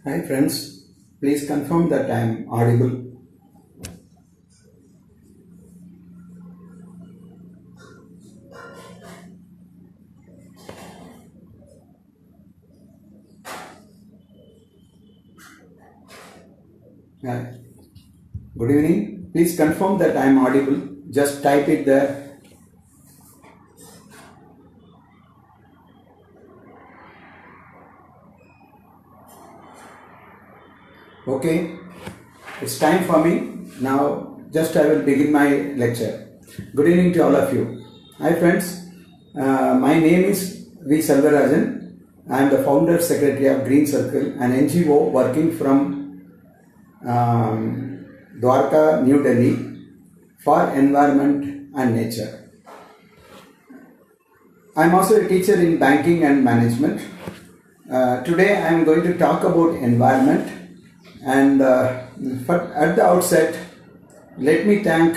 Hi friends, please confirm that I am audible. Hi. Good evening. Please confirm that I am audible. Just type it there. Okay. It's time for me. Now just I will begin my lecture. Good evening to all of you. Hi friends. My name is V. Selvarajan. I am the founder secretary of Green Circle, an NGO working from Dwarka, New Delhi for environment and nature. I am also a teacher in banking and management. Today I am going to talk about environment, and at the outset let me thank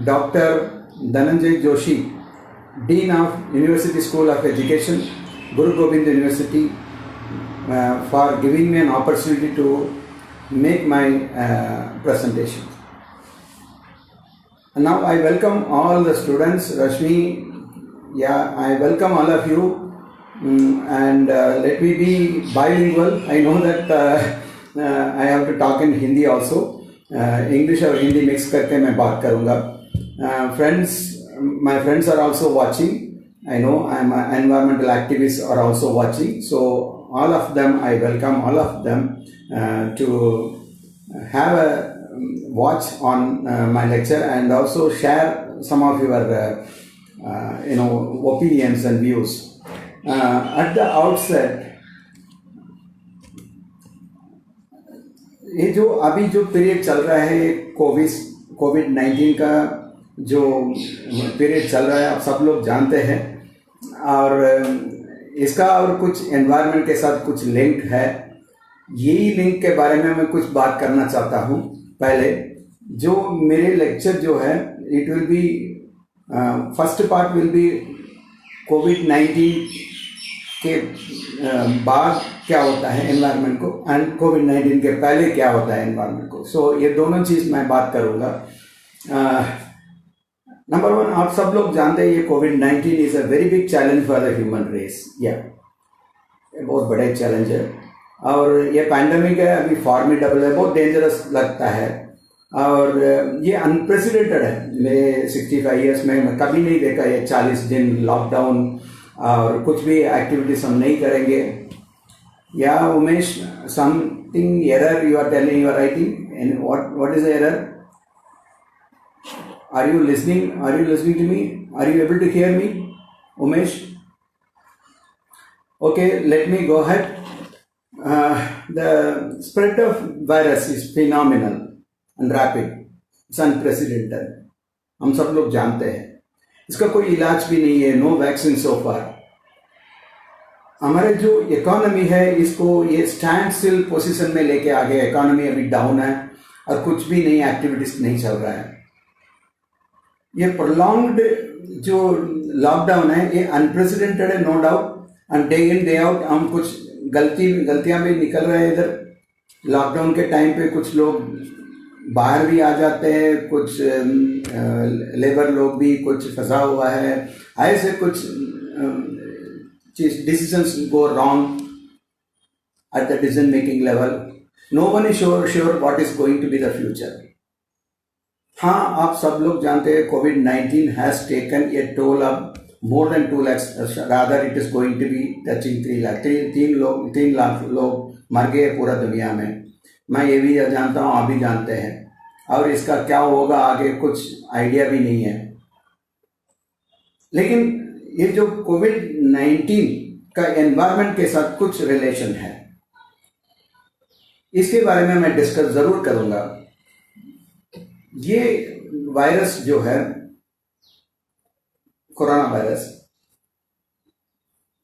Dr. Dhananjay Joshi, Dean of University School of Education, Guru Gobind University, for giving me an opportunity to make my presentation. And now I welcome all the students. Rashmi, I welcome all of you. And let me be bilingual. I know that I have to talk in Hindi also. English और Hindi mix करके मैं बात करूँगा. My friends are also watching. I know environmental activists are also watching. So all of them, I welcome all of them to have a watch on my lecture and also share some of your opinions and views. At the outset, ये जो अभी जो period चल रहा है कोविड-19 का जो period चल रहा है आप सब लोग जानते हैं, और इसका और कुछ एनवायरनमेंट के साथ कुछ लिंक है. यही लिंक के बारे में मैं कुछ बात करना चाहता हूँ. पहले जो मेरे लेक्चर जो है it will be first part will be कोविड-19 के बाद क्या होता है एनवायरनमेंट को, एंड कोविड-19 के पहले क्या होता है एनवायरनमेंट को. सो ये दोनों चीज़ मैं बात करूँगा. नंबर वन, आप सब लोग जानते हैं ये कोविड-19 is a very big challenge for the human race. ये बहुत बड़े चैलेंज है, और ये पैंडमिक है, अभी फॉर्मिडेबल है, बहुत डेंजरस लगता है, और ये अनप्रेसिडेंटेड है. मेरे 65 ईयर्स में मैं कभी नहीं देखा ये 40 दिन लॉकडाउन और कुछ भी एक्टिविटीज हम नहीं करेंगे. या Umesh, something error you are telling, you are writing, and what is the error? Are you listening to me? Are you able to hear me, Umesh? Okay, let me go ahead. The spread of virus is phenomenal and rapid. It's unprecedented. हम सब लोग जानते हैं. इसका कोई इलाज भी नहीं है. नो वैक्सीन सो फार. हमारे जो इकोनॉमी है इसको ये स्टैंड स्टिल पोजीशन में लेके आ गया. इकोनॉमी अभी डाउन है और कुछ भी नई एक्टिविटीज नहीं चल रहा है. ये प्रोलॉन्ग्ड जो लॉकडाउन है ये अनप्रेसिडेंटेड है, no doubt. And day in day out हम कुछ गलतियां भी निकल रहे हैं इधर. लॉकडाउन के टाइम पे कुछ लोग बाहर भी आ जाते हैं, कुछ लेबर लोग भी कुछ फंसा हुआ है. ऐसे कुछ decisions go wrong at the decision making level. No one is sure what is going to be the future. हाँ, आप सब लोग जानते हैं कोविड-19 has taken a toll of more than 2 lakhs, rather it is going to be touching 3 lakh. 3 lakh लोग मर गए पूरा दुनिया में. मैं ये भी जानता हूँ, आप भी जानते हैं, और इसका क्या होगा आगे कुछ आइडिया भी नहीं है. लेकिन ये जो कोविड-19 का एनवायरनमेंट के साथ कुछ रिलेशन है, इसके बारे में मैं डिस्कस जरूर करूंगा. ये वायरस जो है कोरोना वायरस,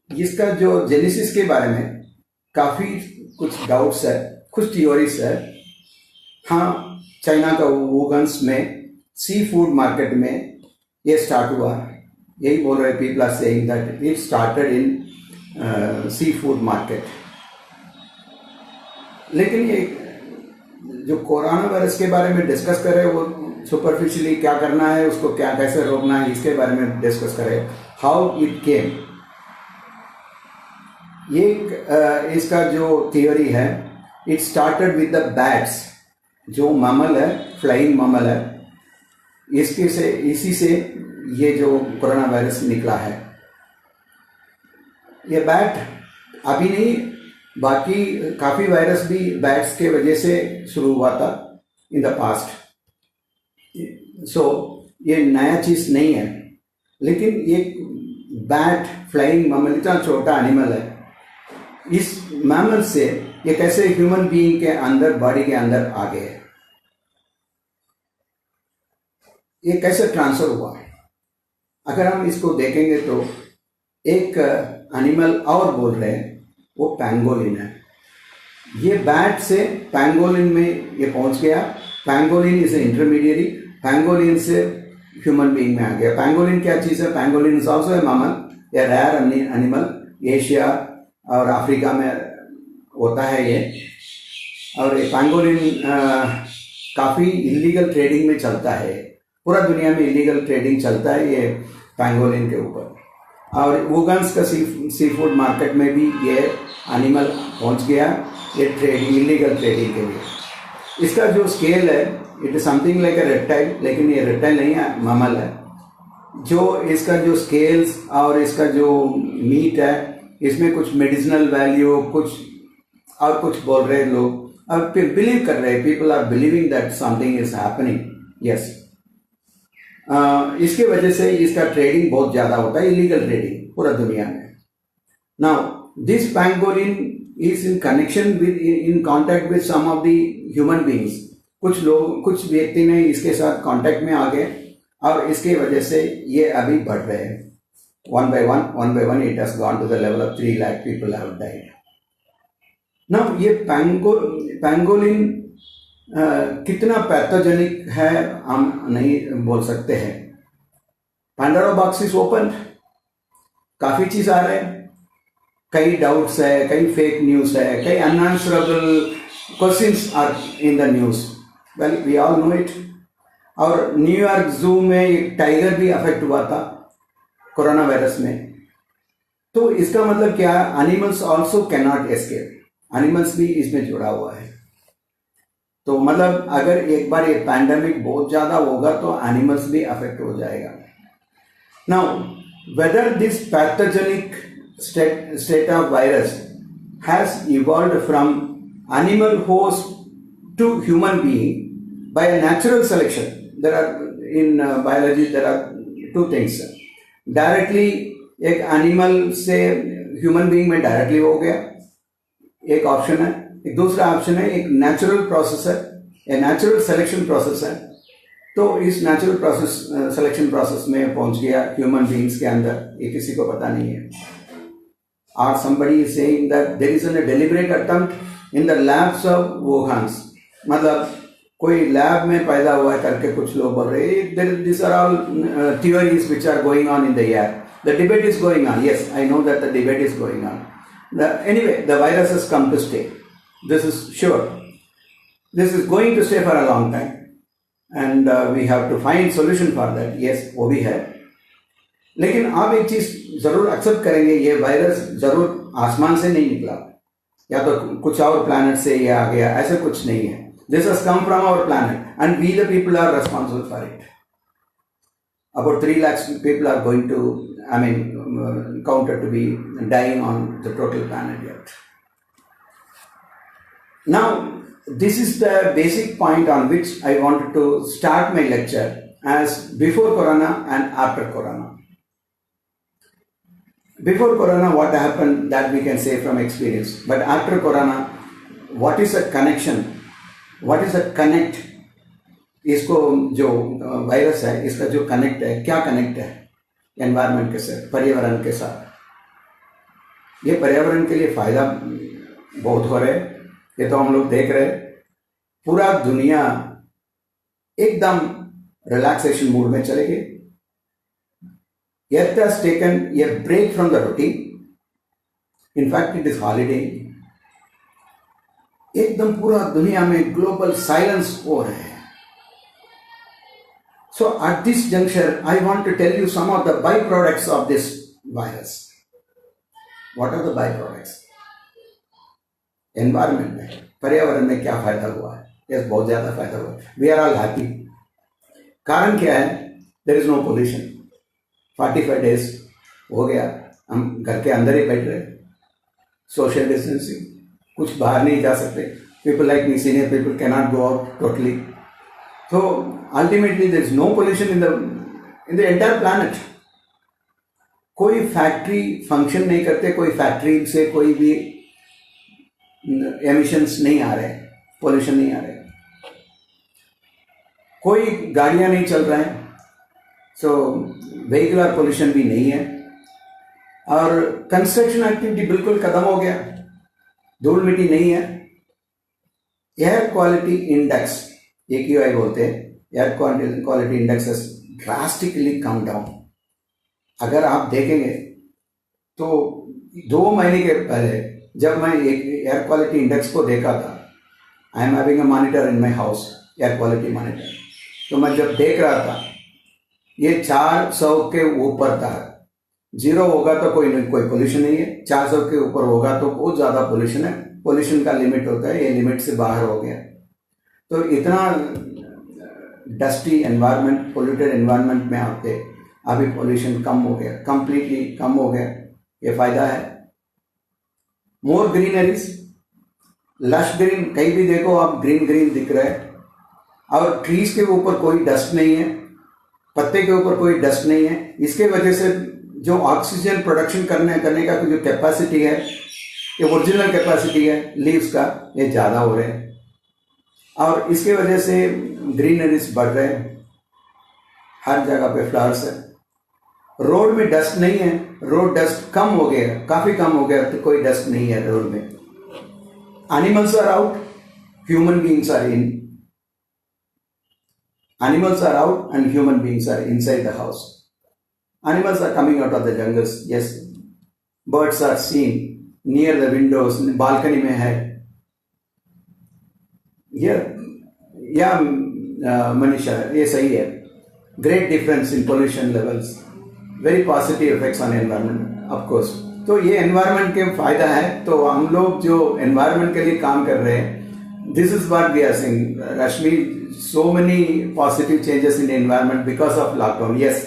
इसका जो जेनेसिस के बारे में काफ़ी कुछ डाउट्स है, कुछ थियोरीज है. हाँ, चाइना का वुहान में सी फूड मार्केट में ये स्टार्ट हुआ, यही बोल रहे. People are saying that it started in seafood market. लेकिन ये जो कोरोना वायरस के बारे में डिस्कस करें वो सुपरफिशियली क्या करना है, उसको क्या कैसे रोकना है, इसके बारे में डिस्कस करें। हाउ इट केम, ये इसका जो थियोरी है, it started with the bats, जो मैमल है, फ्लाइंग मैमल है, इसी से ये जो कोरोना वायरस निकला है। ये बैट अभी नहीं, बाकी काफ़ी वायरस भी बैट्स के वजह से शुरू हुआ था इन द पास्ट। सो ये नया चीज़ नहीं है, लेकिन ये बैट, फ्लाइंग मैमल, इतना छोटा एनिमल है, इस मैमल से ये कैसे ह्यूमन बीइंग के अंदर, बॉडी के अंदर आ गए, ये कैसे ट्रांसफर हुआ। अगर हम इसको देखेंगे तो एक एनिमल और बोल रहे हैं, वो पैंगोलिन है। ये बैट से पैंगोलिन में ये पहुंच गया। पैंगोलिन इज इंटरमीडिएरी, पैंगोलिन से ह्यूमन बीइंग में आ गया। पैंगोलिन क्या चीज़ है? Pangolin is also a mammal, a rare animal, Asia और अफ्रीका में होता है ये। और ये पैंगोलिन काफ़ी इलीगल ट्रेडिंग में चलता है, पूरा दुनिया में इलीगल ट्रेडिंग चलता है ये पैंगोलिन के ऊपर। और वुगन्स का सी फूड मार्केट में भी ये एनिमल पहुंच गया, ये ट्रेडिंग, इलीगल ट्रेडिंग के लिए। इसका जो स्केल है, it is something like a reptile, लेकिन ये रेप्टाइल नहीं है, मैमल है। जो इसका जो स्केल्स और इसका जो मीट है, इसमें कुछ मेडिसिनल वैल्यू, कुछ और कुछ बोल रहे हैं लोग, और फिर बिलीव कर रहे हैं, people are believing that something is happening. Yes, इसके वजह से इसका ट्रेडिंग बहुत ज़्यादा होता है, इलीगल ट्रेडिंग पूरा दुनिया में। Now this pangolin is in connection with, in contact with some of the human beings. कुछ लोग, कुछ व्यक्ति ने इसके साथ कांटेक्ट में आ गए, और इसके वजह से ये अभी बढ़ रहे हैं। one by one it has gone to the level of 3 lakh people have died. Now ये पैंगोलिन कितना पैथोजेनिक है हम नहीं बोल सकते हैं। पैंडोरा बॉक्स इज ओपन, काफ़ी चीज़ आ रहे हैं, कई डाउट्स है, कई फेक न्यूज़ है, कई unanswerable questions are in the news. Well, we all know it. और न्यूयॉर्क जू में एक टाइगर भी अफेक्ट हुआ था कोरोना वायरस में। तो इसका मतलब क्या? Animals also can not escape, animals भी इसमें जुड़ा हुआ है। तो मतलब अगर एक बार ये पैंडेमिक बहुत ज़्यादा होगा तो एनिमल्स भी अफेक्ट हो जाएगा। Now whether this pathogenic state of virus has evolved from animal host to human being by a natural selection. There are in biology there are two things. Directly एक animal से human being में directly हो गया, एक option है। एक दूसरा option है, एक नेचुरल प्रोसेस है, एक नेचुरल सिलेक्शन प्रोसेस है। तो इस नेचुरल प्रोसेस, सिलेक्शन प्रोसेस में पहुंच गया ह्यूमन बीइंग्स के अंदर, ये किसी को पता नहीं है। Or somebody is saying that there is a deliberate attempt in the labs of Wuhan. मतलब कोई लैब में पैदा हुआ करके कुछ लोग बोल रहे हैं। These are all theories which are going on in the air. The debate is going on. Yes, I know that the debate is going on. Anyway, the virus has come to stay. This is sure. This is going to stay for a long time, and we have to find solution for that. Yes, वो भी है। लेकिन आप एक चीज जरूर accept करेंगे, ये वायरस जरूर आसमान से नहीं निकला, या तो कुछ और प्लैनेट से ये आ गया, ऐसा कुछ नहीं है। This has come from our planet and we the people are responsible for it. About 3 lakhs people are going to, I mean, counted to be dying on the total planet yet. Now, this is the basic point on which I wanted to start my lecture, as before corona and after corona. Before corona, what happened, that we can say from experience. But after corona, what is a connection? What is a connect? इसको जो virus है, इसका जो connect है, क्या connect है environment के साथ, पर्यावरण के साथ। ये पर्यावरण के लिए फायदा बहुत हो रहा है, ये तो हम लोग देख रहे हैं। पूरा दुनिया एकदम रिलैक्सेशन मूड में चले गए। Earth has taken a break from the routine. In fact, it is holiday. एकदम पूरा दुनिया में ग्लोबल साइलेंस हो रहे हैं. So at this juncture, I want to tell you some of the byproducts of this virus. What are the byproducts? Environment में, पर्यावरण में क्या फायदा हुआ है? Yes, बहुत ज्यादा फायदा हुआ है. We are all happy. कारण क्या है? There is no pollution. 45 days हो गया, हम घर के अंदर ही बैठ रहे. Social distancing, कुछ बाहर नहीं जा सकते. People like me, senior people cannot go out totally. So ultimately there is no pollution in the entire planet. कोई फैक्ट्री फंक्शन नहीं करते, कोई फैक्ट्री से कोई भी एमिशंस नहीं आ रहे, पोल्यूशन नहीं आ रहे, कोई गाड़ियां नहीं चल रहे हैं, सो व्हीकुलर पोल्यूशन भी नहीं है, और कंस्ट्रक्शन एक्टिविटी बिल्कुल खत्म हो गया, धूल मिट्टी नहीं है. एयर क्वालिटी इंडेक्स, AQI बोलते हैं, air quality index has drastically come down. अगर आप देखेंगे तो 2 महीने के पहले जब मैं एक एयर क्वालिटी इंडेक्स को देखा था, I am having a monitor in my house, air quality monitor, तो मैं जब देख रहा था ये 400 के ऊपर था. 0 होगा तो कोई पोल्यूशन नहीं है, 400 के ऊपर होगा तो बहुत ज़्यादा पोल्यूशन है. पोल्यूशन का लिमिट होता है, ये लिमिट से बाहर हो गया. तो इतना डस्टी एनवायरनमेंट, पोल्यूटेड एनवायरनमेंट में आते अभी पोल्यूशन कम हो गया, कंप्लीटली कम हो गया. ये फायदा है. मोर ग्रीनरीज, लश ग्रीन, कहीं भी देखो आप ग्रीन ग्रीन दिख रहा है, और ट्रीज के ऊपर कोई डस्ट नहीं है, पत्ते के ऊपर कोई डस्ट नहीं है. इसके वजह से जो ऑक्सीजन प्रोडक्शन करने का जो कैपेसिटी है, ये ओरिजिनल कैपेसिटी है लीव्स का, ये ज़्यादा हो रहे हैं, और इसके वजह से ग्रीनरीज बढ़ रहे हैं. हर जगह पे फ्लावर्स है. रोड में डस्ट नहीं है, रोड डस्ट कम हो गया, काफी कम हो गया, तो कोई डस्ट नहीं है रोड में. Animals are out, human beings are in. Animals are out and human beings are inside the house. Animals are coming out of the jungles. Yes, birds are seen near the windows, balcony में है. मनीषा, ये सही है. Great difference in pollution levels, very positive effects on environment, of course. तो ये environment के फायदा है. तो हम लोग जो environment के लिए काम कर रहे हैं, this is what we are saying. Rashmi, so many positive changes in the environment because of lockdown. Yes,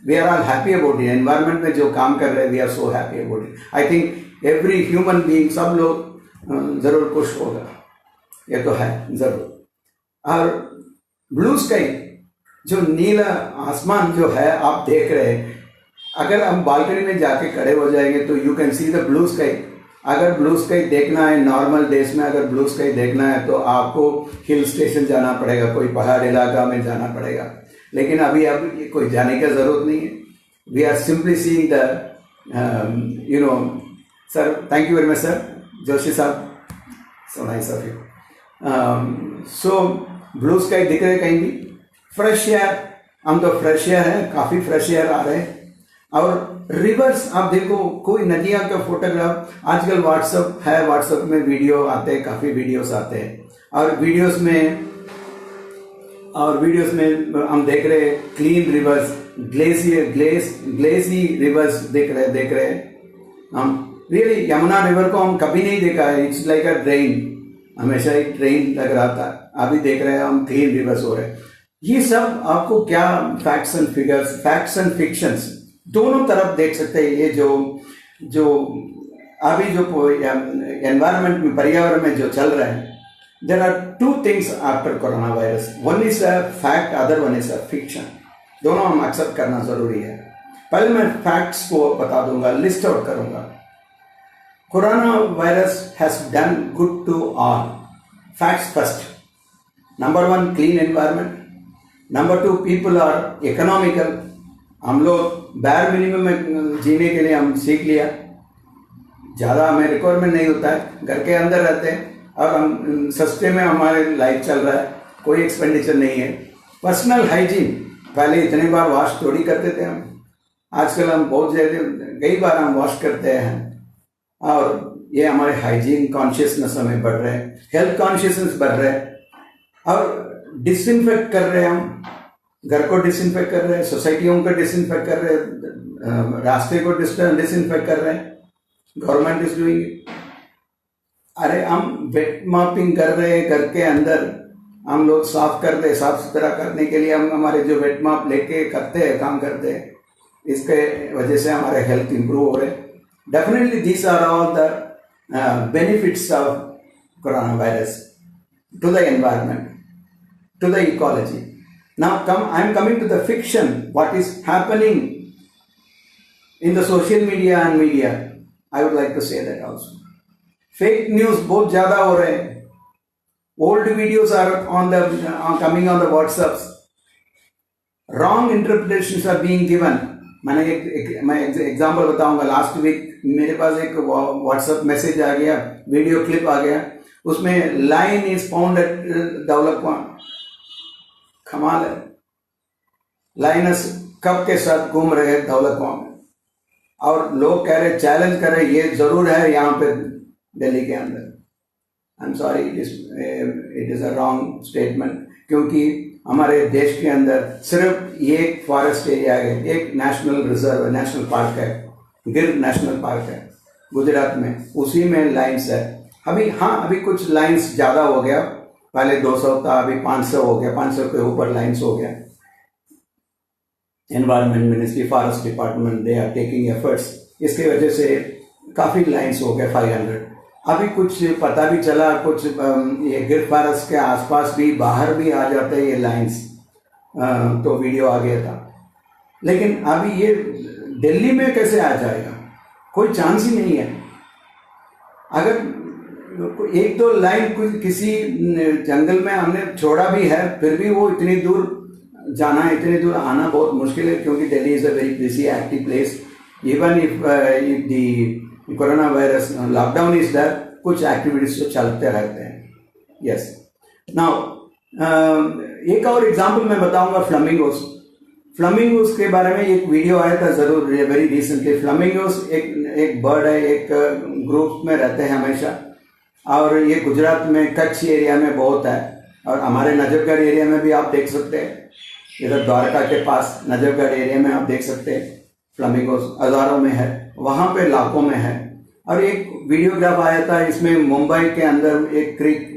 we are all happy about it. Environment में जो काम कर रहे हैं, we are so happy about it. I think every human being, सब लोग जरूर खुश होगा, ये तो है जरूर. और ब्लू स्काई, जो नीला आसमान जो है आप देख रहे हैं, अगर हम बालकनी में जाके खड़े हो जाएंगे तो you can see the blue sky. अगर ब्लू स्काई देखना है नॉर्मल डेज में, अगर ब्लू स्काई देखना है तो आपको हिल स्टेशन जाना पड़ेगा, कोई पहाड़ इलाका में जाना पड़ेगा. लेकिन अभी अब कोई जाने का जरूरत नहीं है. We are simply seeing the sir, thank you very much sir, Joshi साहब, so nice of you. So blue sky दिख रहे कहीं भी. फ्रेश एयर, हम तो फ्रेश एयर है, काफी फ्रेश एयर आ रहे हैं. और रिवर्स आप देखो, कोई नदियां का फोटोग्राफ, आजकल व्हाट्सएप है, व्हाट्सएप में वीडियो आते हैं, काफी वीडियोस आते हैं, और वीडियोस में हम देख रहे हैं क्लीन रिवर्स, ग्लेसी रिवर्स देख रहे हैं हम. रियली यमुना रिवर को हम कभी नहीं देखा है. इट्स लाइक अ ड्रेन, हमेशा एक ड्रेन लग रहा था. अभी देख रहे हैं हम क्लीन रिवर्स हो रहे हैं. ये सब आपको क्या facts and figures, facts and fictions दोनों तरफ देख सकते हैं. ये जो अभी जो एनवायरमेंट में, पर्यावरण में जो चल रहा है, there are 2 things after corona virus. One is a fact, other one is a fiction. दोनों हम एक्सेप्ट करना जरूरी है. पहले मैं फैक्ट्स को बता दूंगा, लिस्ट आउट करूंगा. Corona virus has done good to all. Facts first. Number 1, clean environment. Number 2, people are economical. हम लोग बैर मिनिमम में जीने के लिए हम सीख लिया. ज़्यादा हमें रिक्वायरमेंट नहीं होता है, घर के अंदर रहते हैं और हम सस्ते में हमारे लाइफ चल रहा है, कोई एक्सपेंडिचर नहीं है. पर्सनल हाइजीन, पहले इतने बार वॉश थोड़ी करते थे हम, आजकल हम बहुत ज़्यादा, कई बार हम वॉश करते हैं. और ये हमारे हाइजीन कॉन्शियसनेस हमें बढ़ रहे हैं, हेल्थ कॉन्शियसनेस बढ़ रहे हैं, और डिसइंफेक्ट कर रहे हैं हम, घर को डिसइंफेक्ट कर रहे हैं, सोसाइटियों को डिसइंफेक्ट कर रहे हैं, रास्ते को डिसइंफेक्ट कर रहे हैं, गवर्नमेंट इज डूइंग इट। अरे हम वेट मॉपिंग कर रहे हैं, घर के अंदर हम लोग साफ कर दे, साफ सुथरा करने के लिए हम हमारे जो वेट मॉप लेके करते हैं, काम करते हैं, इसके वजह से हमारे हेल्थ इंप्रूव हो रहे हैं। Definitely these are all the benefits of corona virus to the environment, to the ecology. Now I am coming to the fiction, what is happening in the social media and media. I would like to say that also. Fake news बहुत ज़्यादा हो रहे हैं. Old videos are coming on the WhatsApps. Wrong interpretations are being given. मैं example बताऊंगा. Last week मेरे पास एक WhatsApp message आ गया, वीडियो क्लिप आ गया, उसमें लाइन इज फाउंड एट दौलतवान. कमाल है, लाइनस कब के साथ घूम रहे हैं दौलतवान में, और लोग कह रहे, चैलेंज कर रहे, ये जरूर है यहाँ पे दिल्ली के अंदर. आई am sorry, it is a wrong statement, क्योंकि हमारे देश के अंदर सिर्फ एक फॉरेस्ट एरिया है, एक नेशनल रिजर्व, नेशनल पार्क है, गिर नेशनल पार्क है गुजरात में, उसी में लाइन्स है. अभी कुछ लाइन्स ज्यादा हो गया, पहले 200 था, अभी 500 हो गया, 500 के ऊपर लाइन्स हो गया. Environment ministry, forest department, they are taking efforts, इसके वजह से काफी लाइन्स हो गया, 500. अभी कुछ पता भी चला, कुछ ये गिर फॉरेस्ट के आसपास भी, बाहर भी आ जाते हैं ये लाइन्स, तो वीडियो आ गया था. लेकिन अभी ये दिल्ली में कैसे आ जाएगा, कोई चांस ही नहीं है. अगर एक दो लाइन किसी जंगल में हमने छोड़ा भी है, फिर भी वो इतनी दूर जाना, इतनी दूर आना बहुत मुश्किल है, क्योंकि Delhi is a very busy active place. Even if the corona virus lockdown is there, कुछ एक्टिविटीज तो चलते रहते हैं. यस. नाउ एक और एग्जांपल मैं बताऊंगा, फ्लामिंगोस. फ्लामिंगोस के बारे में एक वीडियो आया था जरूर वेरी रिसेंटली. फ्लामिंगोस एक बर्ड है, एक ग्रुप में रहते हैं हमेशा, और ये गुजरात में कच्छ एरिया में बहुत है, और हमारे नजफगढ़ एरिया में भी आप देख सकते हैं, इधर द्वारका के पास नजफगढ़ एरिया में आप देख सकते हैं. फ्लामिंगोस हजारों में है, वहां पे लाखों में है. और एक वीडियोग्राफ आया था, इसमें मुंबई के अंदर एक क्रीक,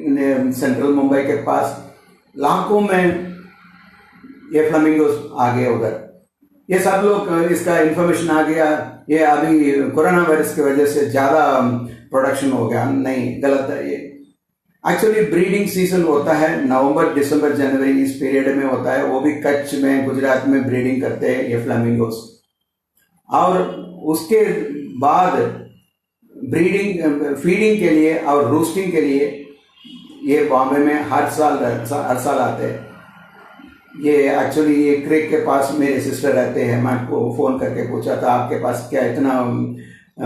सेंट्रल मुंबई के पास लाखों में ये फ्लामिंगोस आ गए उधर. ये सब लोग, इसका इंफॉर्मेशन आ गया, ये अभी कोरोना वायरस की वजह से ज्यादा प्रोडक्शन हो गया. नहीं, गलत है ये. एक्चुअली ब्रीडिंग सीजन होता है नवंबर, दिसंबर, जनवरी, इस पीरियड में होता है. वो भी कच्छ में, गुजरात में ब्रीडिंग करते हैं ये फ्लामिंगोस. और उसके बाद ब्रीडिंग, फीडिंग के लिए और रूस्टिंग के लिए ये बॉम्बे में हर साल आते हैं. ये एक्चुअली ये क्रेक के पास मेरे सिस्टर रहते हैं. मैं फोन करके पूछा था, आपके पास क्या इतना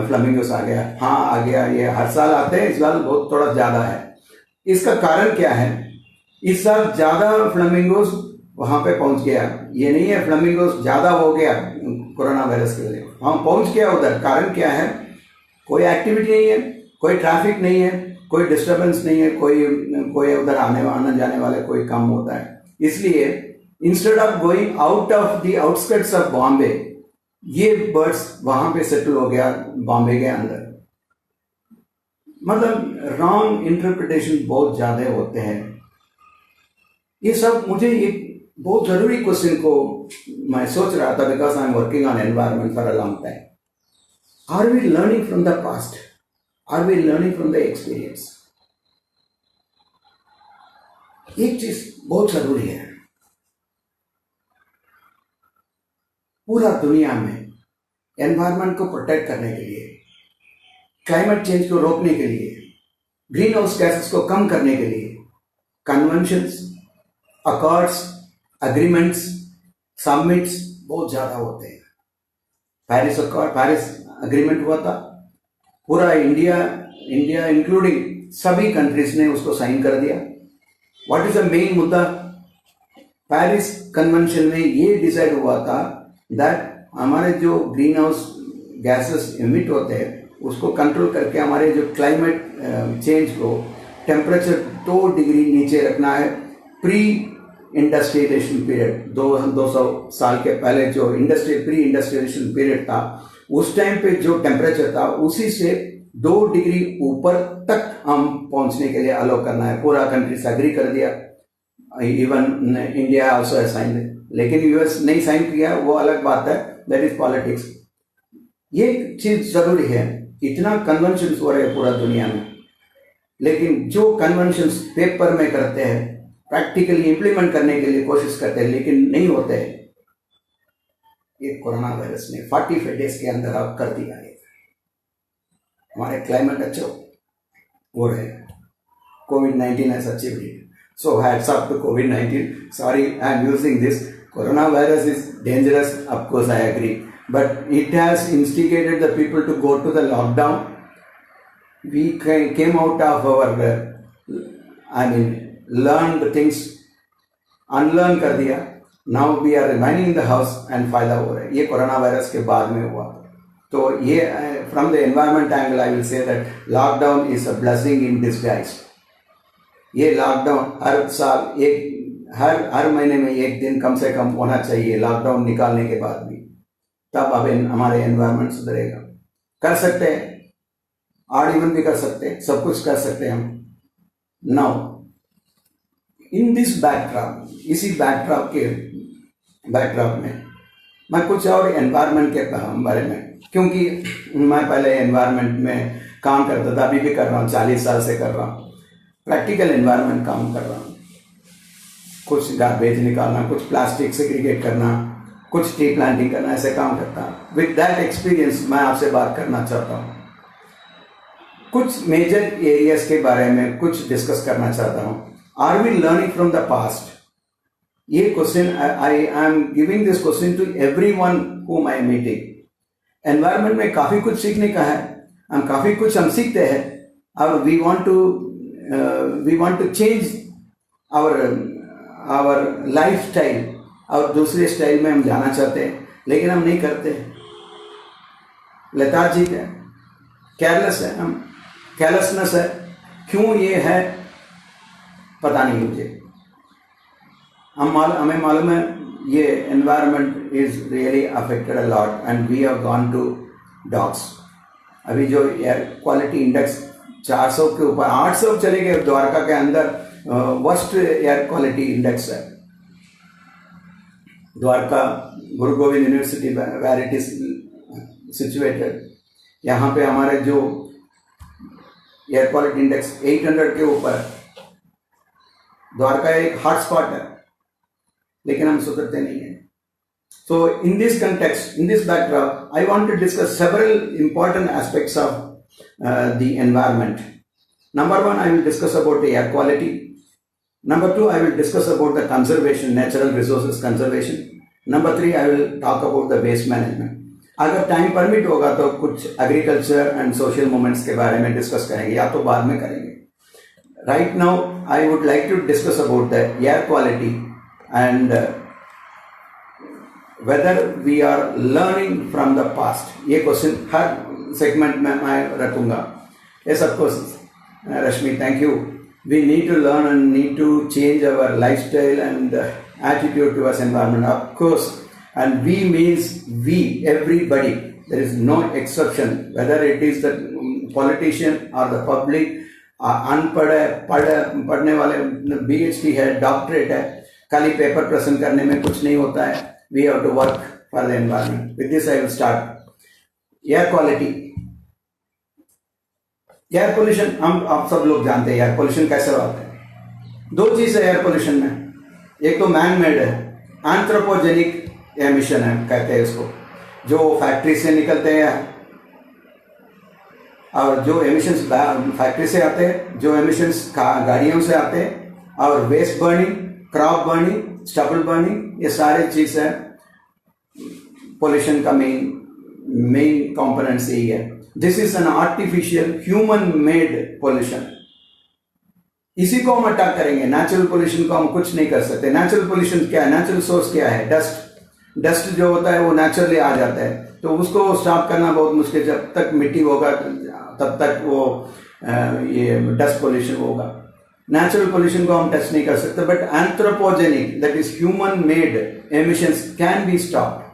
फ्लामिंगोस आ गया? हाँ, आ गया. ये हर साल आते हैं, इस साल बहुत थोड़ा ज्यादा है. इसका कारण क्या है? इस साल ज्यादा फ्लामिंगोस वहां पे पहुंच गया. ये नहीं है फ्लामिंगोस ज्यादा हो गया कोरोना वायरस के वजह, वहां पहुंच गया उधर. कारण क्या है? कोई एक्टिविटी नहीं है, कोई ट्रैफिक नहीं है, कोई डिस्टर्बेंस नहीं है, कोई उधर आने जाने वाले कोई काम होता है. इसलिए instead of going out of the outskirts of Bombay, ये बर्ड्स वहां पे सेटल हो गया बॉम्बे के अंदर. मतलब रॉन्ग इंटरप्रिटेशन बहुत ज्यादा होते हैं. ये सब मुझे एक बहुत जरूरी क्वेश्चन को मैं सोच रहा था, because I am working on environment for a long time. Are we learning from the past? Are we learning from the experience? एक चीज बहुत जरूरी है, पूरा दुनिया में एनवायरमेंट को प्रोटेक्ट करने के लिए, क्लाइमेट चेंज को रोकने के लिए, ग्रीन हाउस गैसेस को कम करने के लिए कन्वेंशंस, अकॉर्ड्स, एग्रीमेंट्स, समिट्स बहुत ज्यादा होते हैं. पेरिस अकॉर्ड, पेरिस एग्रीमेंट हुआ था, पूरा इंडिया इंक्लूडिंग सभी कंट्रीज ने उसको साइन कर दिया. व्हाट इज द मेन मुद्दा? पेरिस कन्वेंशन में ये डिसाइड हुआ था दैट हमारे जो ग्रीन हाउस गैसेस इमिट होते हैं उसको कंट्रोल करके हमारे जो क्लाइमेट चेंज को टेम्परेचर 2 डिग्री नीचे रखना है। प्री इंडस्ट्रियलाइजेशन पीरियड 200 साल के पहले जो प्री इंडस्ट्रियलाइजेशन पीरियड था, उस टाइम पे जो टेम्परेचर था उसी से 2 डिग्री ऊपर तक हम पहुंचने के लिए अलाउ करना है। पूरा कंट्रीज एग्री कर दिया, इवन इंडिया आल्सो साइन, लेकिन यूएस नहीं साइन किया, वो अलग बात है, दैट इज पॉलिटिक्स। ये चीज जरूरी है, इतना कन्वेंशन हो रहे हैं पूरा दुनिया में, लेकिन जो कन्वेंशन पेपर में करते हैं, प्रैक्टिकली इंप्लीमेंट करने के लिए कोशिश करते हैं, लेकिन नहीं होते हैं। ये कोरोना वायरस ने 45 डेज के अंदर आप कर दिया है। हमारे क्लाइमेट अच्छा हो रहे हैं। COVID-19 has achieved it. So hats off to COVID-19. Sorry, I am using this. Coronavirus is dangerous, of course I agree. But it has instigated the people to go to the lockdown. We came out of our, learned things, unlearn कर दिया. Now we are remaining in the house and फायदा हो रहा है। ये corona virus के बाद में हुआ। तो ये from the environment angle I will say that lockdown is a blessing in disguise. ये लॉकडाउन हर साल हर महीने में एक दिन कम से कम होना चाहिए लॉकडाउन निकालने के बाद भी, तब अब हमारे एनवायरनमेंट सुधरेगा। कर सकते हैं, आड इवन भी कर सकते हैं, सब कुछ कर सकते हैं हम। नाउ इन दिस बैकड्रॉप, इसी बैकड्रॉप में मैं कुछ और एनवायरनमेंट के बारे में, क्योंकि मैं पहले एनवायरनमेंट में काम करता था, अभी भी कर रहा हूँ, 40 साल से कर रहा हूँ, प्रैक्टिकल एनवायरनमेंट काम कर रहा हूँ। कुछ गार्बेज निकालना, कुछ प्लास्टिक सेग्रीगेट करना, कुछ ट्री प्लांटिंग करना, ऐसे काम करता हूँ। विद दैट एक्सपीरियंस मैं आपसे बात करना चाहता हूँ, कुछ मेजर एरियाज के बारे में कुछ डिस्कस करना चाहता हूँ। Are we learning from the past? ये question I am giving this question to everyone whom I am meeting. Environment में काफी कुछ सीखने का है, हम काफी कुछ हम सीखते हैं, और we want to change our lifestyle, और दूसरे स्टाइल में हम जाना चाहते हैं, लेकिन हम नहीं करते। लेथार्जिक है, केयरलेस है, हम केयरलेसनेस है। क्यों ये है पता नहीं मुझे। हमें मालूम है ये environment is really affected a lot and we have gone to dogs. अभी जो एयर क्वालिटी इंडेक्स 400 के ऊपर 800 चले गए, द्वारका के अंदर वर्स्ट एयर क्वालिटी इंडेक्स है। Dwarka Guru Gobind university where it is situated, यहाँ पे हमारे जो एयर क्वालिटी इंडेक्स 800 के ऊपर है। द्वारका एक हॉटस्पॉट है, लेकिन हम सुधरते नहीं हैं। So in this context, in this backdrop, I want to discuss several important aspects of the environment. Number one, I will discuss about the air quality. Number two, I will discuss about the conservation, natural resources conservation. Number three, I will talk about the waste management. अगर time permit होगा तो कुछ agriculture and social movements के बारे में discuss करेंगे, या तो बाद में करेंगे। Right now, I would like to discuss about the air quality and whether we are learning from the past. ये क्वेश्चन हर सेगमेंट में मैं रखूंगा। Yes, of course, Rashmi, thank you. We need to learn and need to change our lifestyle and attitude towards environment, of course. And we means we, everybody. There is no exception, whether it is the politician or the public. पढ़ने वाले PhD है, doctorate है, खाली paper present करने में कुछ नहीं होता है। We have to work for the environment. With this I will start. Air quality, air pollution, हम आप सब लोग जानते हैं एयर पोल्यूशन कैसे होता है। दो चीज है एयर पोल्यूशन में, एक तो मैन मेड है, एंथ्रोपोजेनिक एमिशन है कहते हैं इसको, जो फैक्ट्री से निकलते हैं, और जो एमिशंस फैक्ट्री से आते हैं, जो एमिशंस गाड़ियों से आते हैं, और waste burning, crop burning, stubble burning, ये सारे चीज है पोल्यूशन का मेन कंपोनेंट्स यही है। This is an artificial human made pollution. इसी को हम अटैक करेंगे। नेचुरल पोल्यूशन को हम कुछ नहीं कर सकते। नेचुरल पोल्यूशन क्या है? नेचुरल सोर्स क्या है? डस्ट जो होता है वो नेचुरली आ जाता है। तो उसको स्टॉप करना बहुत मुश्किल, जब तक मिट्टी होगा तब तक वो ये डस्ट पोल्यूशन होगा। नेचुरल पोल्यूशन को हम टच नहीं कर सकते, but anthropogenic that is human made emissions can be stopped.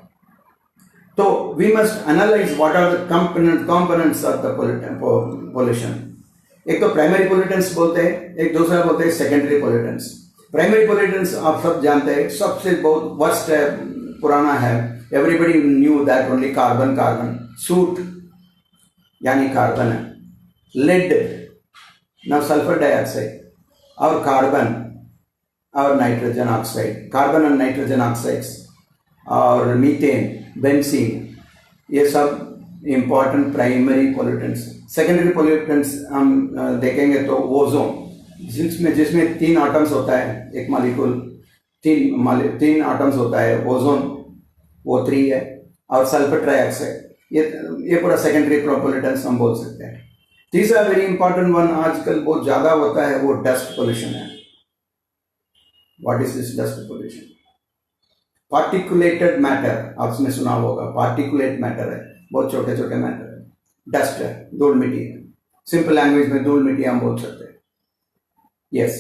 तो we must analyse what are the components of the pollution. एक तो प्राइमरी पोल्यूटेंट्स बोलते हैं, एक दूसरा बोलते हैं सेकेंडरी पोल्यूटेंट्स। प्राइमरी पोल्यूटेंट्स आप सब जानते हैं, सबसे बहुत वर्स्ट है, पुराना है, everybody knew that only carbon, suit यानी कार्बन है, लेड, ना सल्फर डाइऑक्साइड, और कार्बन और नाइट्रोजन ऑक्साइड, कार्बन और नाइट्रोजन ऑक्साइड्स, और मीथेन, बेंजीन, ये सब important primary pollutants. Secondary pollutants हम देखेंगे तो ओजोन, जिसमें 3 एटम्स होता है, एक मॉलिक्यूल 3 एटम्स होता है, ओजोन वो 3 है, और सल्फर ट्राइऑक्साइड, ये पूरा सेकेंडरी पोल्यूटेंट्स हम बोल सकते हैं। तीसरा वेरी इंपॉर्टेंट वन आजकल बहुत ज्यादा होता है, वो डस्ट पोल्यूशन है। What is this dust pollution? Particulated matter, आपने सुना होगा, पार्टिकुलेट मैटर है, बहुत छोटे छोटे मैटर है, डस्ट है, धूल मिट्टी है, सिंपल लैंग्वेज में धूल मिट्टी हम बोल सकते हैं। यस,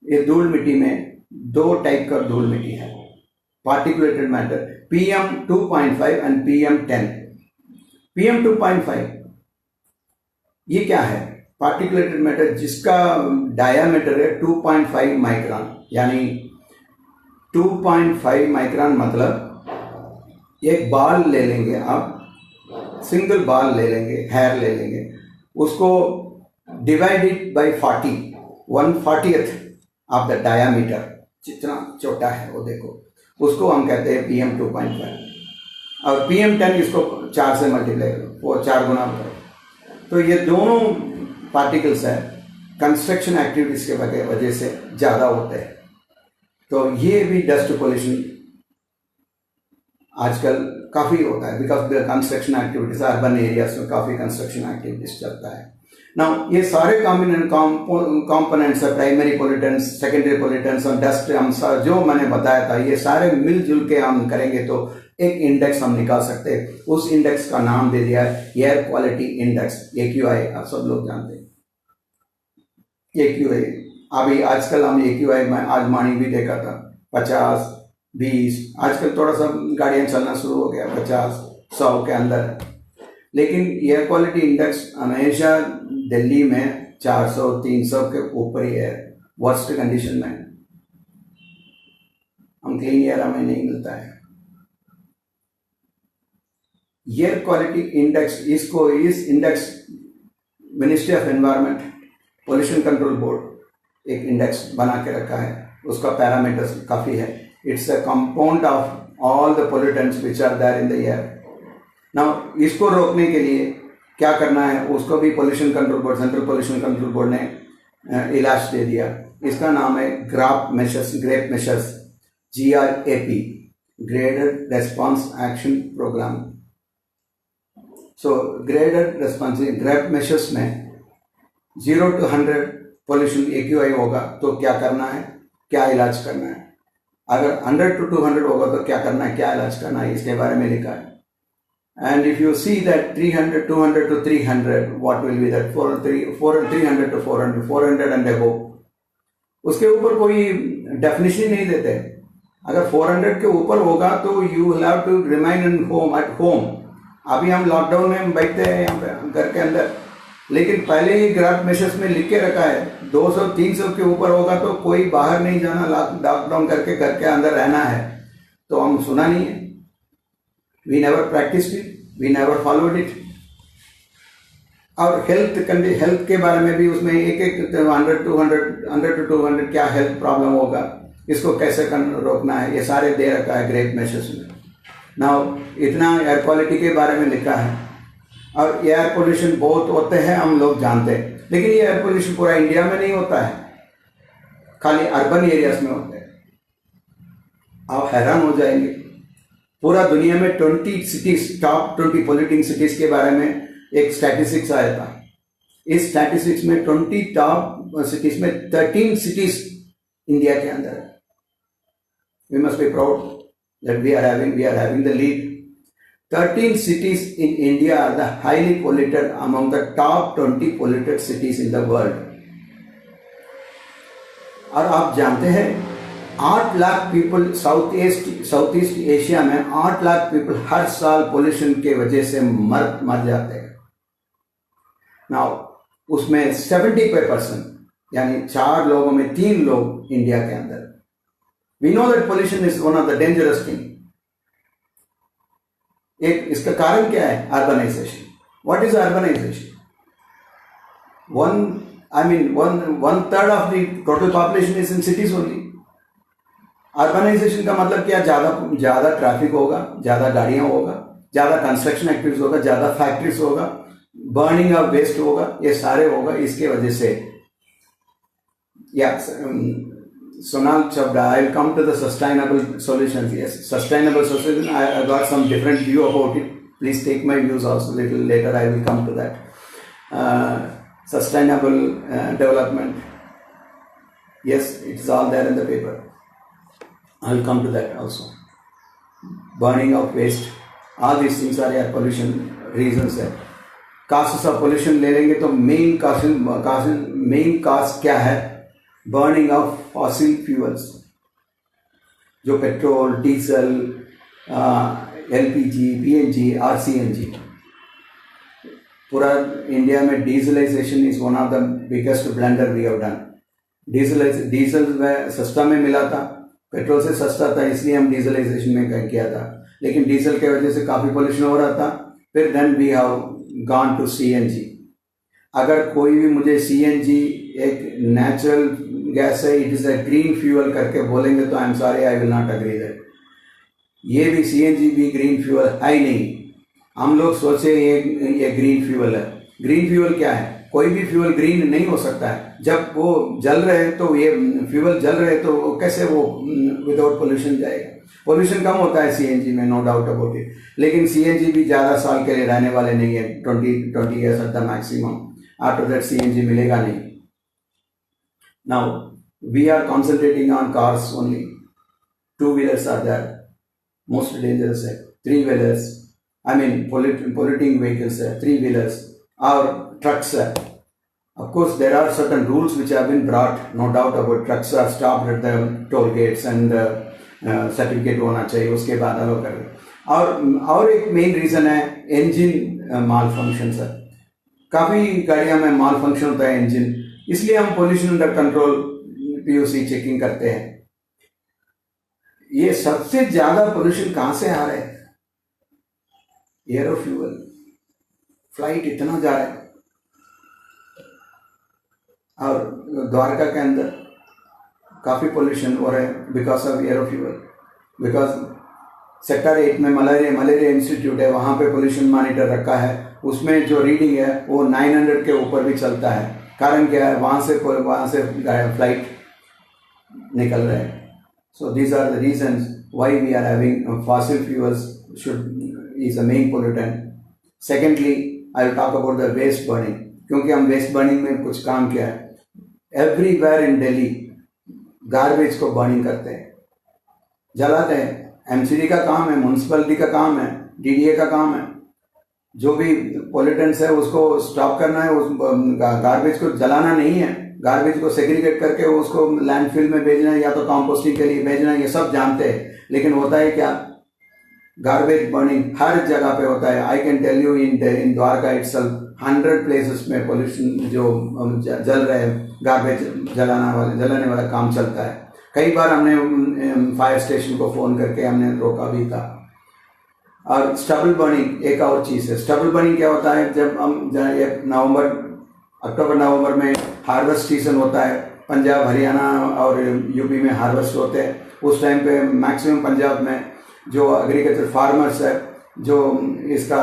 ये धूल मिट्टी में 2 टाइप का धूल मिट्टी है, पार्टिकुलेटेड matter, PM2.5 and PM10। PM2.5 ये क्या है? पार्टिकुलेटेड मैटर जिसका डायामीटर है 2.5 माइक्रोन, यानी 2.5 माइक्रोन मतलब एक बाल ले लेंगे आप, सिंगल बाल ले लेंगे, हेयर ले लेंगे, उसको divided by 40, 1/40th of the diameter, जितना छोटा है वो देखो, उसको हम कहते हैं PM2.5। और PM10 इसको 4 से मल्टीप्लाई करो, वो 4 गुना करो, तो ये दोनों पार्टिकल्स है कंस्ट्रक्शन एक्टिविटीज के वजह से ज़्यादा होते हैं। तो ये भी डस्ट पोल्यूशन आजकल काफ़ी होता है, because the construction activities, urban areas में काफ़ी कंस्ट्रक्शन एक्टिविटीज चलता है। नाउ ये सारे कॉम्पोनेंट्स है, प्राइमरी पोल्यूटेंट्स, सेकेंडरी पोल्यूटेंट्स और डस्ट, हम जो मैंने बताया था, ये सारे मिलजुल के हम करेंगे तो एक इंडेक्स हम निकाल सकते हैं। उस इंडेक्स का नाम दे दिया है एयर क्वालिटी इंडेक्स, AQI, आप सब लोग जानते हैं AQI। अभी आजकल हम AQI में आज मॉर्निंग भी देखा था 50, 20, आजकल थोड़ा सा गाड़ियां चलना शुरू हो गया 50, 100 के अंदर, लेकिन एयर क्वालिटी इंडेक्स हमेशा दिल्ली में 400, 300 के ऊपर ही है, वर्स्ट कंडीशन में। हम क्लीन एयर हमें नहीं मिलता है। एयर क्वालिटी इंडेक्स, इस index ministry of environment, pollution control board एक इंडेक्स बना के रखा है, उसका पैरामीटर्स काफ़ी है। It's a compound of all the pollutants which are there in the air. Now इसको रोकने के लिए क्या करना है, उसको भी pollution control board, central pollution control board ने इलाज दे दिया। इसका नाम है GRAP measures, GRAP, graded response action programme. सो ग्रेडेड रेस्पॉन्स ग्रेप मेशर्स में 0 to 100 पोल्यूशन AQI होगा तो क्या करना है, क्या इलाज करना है। अगर 100 to 200 होगा तो क्या करना है, क्या इलाज करना है, इसके बारे में लिखा है। And if you see that 300, 200 to 300, what will be that 300 to 400, 400 and above, उसके ऊपर कोई डेफिनेशन नहीं देते। अगर 400 के ऊपर होगा तो you will have to remain at home. अभी हम लॉकडाउन में बैठते हैं यहाँ पे घर के अंदर, लेकिन पहले ही ग्रेप मेशर्स में लिख के रखा है 200, 300 के ऊपर होगा तो कोई बाहर नहीं जाना, लॉकडाउन करके घर के अंदर रहना है। तो हम सुना नहीं है, we never practised it, we never followed it. और हेल्थ के बारे में भी उसमें एक 100 to 200 क्या हेल्थ प्रॉब्लम होगा, इसको कैसे रोकना है, ये सारे दे रखा है ग्रेप मेशर्स में। नाउ इतना एयर क्वालिटी के बारे में लिखा है। और एयर पोल्यूशन बहुत होते हैं, हम लोग जानते हैं, लेकिन ये एयर पोल्यूशन पूरा इंडिया में नहीं होता है, खाली अर्बन एरियाज में होते हैं। आप हैरान हो जाएंगे, पूरा दुनिया में 20 सिटीज, टॉप 20 पोल्यूटिंग सिटीज के बारे में एक स्टैटिस्टिक्स आया था। इस स्टैटिस्टिक्स में 20 टॉप सिटीज में 13 सिटीज इंडिया के अंदर है। We must be proud that we are having the lead. 13 cities in India are the highly polluted, among the top 20 polluted cities in the world. और आप जानते हैं 8 lakh people south east Asia में 8 lakh people हर साल pollution के वजह से मर जाते हैं। नाउ उसमें 70% यानी 4 लोगों में 3 लोग इंडिया के अंदर। We know that pollution is one of the dangerous thing. एक इसका कारण क्या है? Urbanisation. What is urbanisation? one third of the total population is in cities only. Urbanisation का मतलब क्या? ज्यादा ट्रैफिक होगा, ज्यादा गाड़ियां होगा, ज्यादा कंस्ट्रक्शन एक्टिविटीज होगा, ज्यादा फैक्ट्रीज होगा, बर्निंग ऑफ वेस्ट होगा, ये सारे होगा। इसके वजह से Sonal Chabda, I will come to the sustainable solutions. Yes, sustainable solution. I got some different view about it. Please take my views also little later. I will come to that. Sustainable development. Yes, it's all there in the paper. I will come to that also. Burning of waste. All these things are air pollution reasons. Causes of pollution ले लेंगे तो main cause क्या है? Burning of fossil fuels, जो petrol, diesel, LPG, PNG और CNG. पूरा India में dieselisation is one of the biggest blunder we have done. Diesel में सस्ता में मिला था, पेट्रोल से सस्ता था, इसलिए हम डीजलाइजेशन में किया था, लेकिन डीजल के वजह से काफ़ी पोल्यूशन हो रहा था। फिर then we have gone to CNG. अगर कोई भी मुझे सीएनजी एक नेचुरल गैस है, it is a green fuel करके बोलेंगे तो I am sorry, I will not agree that. ये भी सीएनजी भी ग्रीन फ्यूल है ही नहीं। हम लोग सोचे ये ग्रीन फ्यूल है। ग्रीन फ्यूल क्या है? कोई भी फ्यूल ग्रीन नहीं हो सकता है। जब वो जल रहे तो ये फ्यूल जल रहे तो कैसे वो विदाउट पोल्यूशन जाएगा? पोल्यूशन कम होता है सीएनजी में, नो डाउट अबाउट इट, लेकिन सीएनजी भी ज़्यादा साल के लिए रहने वाले नहीं है। 20 years at the maximum. After that CNG मिलेगा नहीं। Now we are concentrating on cars only. 2-wheelers are there, most dangerous है। 3-wheelers, polluting vehicles है, 3-wheelers or trucks है। Of course there are certain rules which have been brought, no doubt about। trucks are stopped at the toll gates and certificate होना चाहिए, उसके बाद अलो कर। और एक मेन रीजन है इंजन माल फंक्शन है। काफ़ी गाड़ियों में माल फंक्शन होता है इंजन, इसलिए हम pollution under control PUC checking करते हैं। ये सबसे ज्यादा पोल्यूशन कहां से आ रहा है? एयरोफ्यूल। फ्लाइट इतना जा रहा है, और द्वारका के अंदर काफी पोल्यूशन हो रहा है बिकॉज ऑफ एयरोफ्यूल। बिकॉज सेक्टर 8 में मलेरिया इंस्टीट्यूट है, वहां पे पोल्यूशन मॉनिटर रखा है। उसमें जो रीडिंग है वो 900 के ऊपर भी चलता है। कारण क्या है? वहाँ से फ्लाइट निकल रहे हैं। So these are the reasons why we are having fossil fuels is a main pollutant. Secondly I will talk about the waste burning, क्योंकि हम वेस्ट बर्निंग में कुछ काम किया है। एवरीवेयर इन दिल्ली गार्बेज को बर्निंग करते हैं, जलाते हैं। एमसीडी का काम है, म्यूनसिपलिटी का काम है, डीडीए का काम है। जो भी पोल्यूटेंट्स है उसको स्टॉप करना है, उस गार्बेज को जलाना नहीं है। गार्बेज को सेग्रीगेट करके उसको लैंडफिल में भेजना है या तो कंपोस्टिंग के लिए भेजना है, ये सब जानते हैं। लेकिन होता है क्या? गार्बेज बर्निंग हर जगह पे होता है। I can tell you in Dwarka itself 100 places में पोल्यूशन जो जल रहे हैं, गार्बेज जलाने वाला काम चलता है। कई बार हमने फायर स्टेशन को फोन करके हमने रोका भी था। और स्टबल बर्निंग एक और चीज़ है। स्टबल बर्निंग क्या होता है? जब हम अक्टूबर नवंबर में हार्वेस्ट सीजन होता है, पंजाब, हरियाणा और यूपी में हार्वेस्ट होते हैं। उस टाइम पे मैक्सिमम पंजाब में जो एग्रीकल्चर फार्मर्स है, जो इसका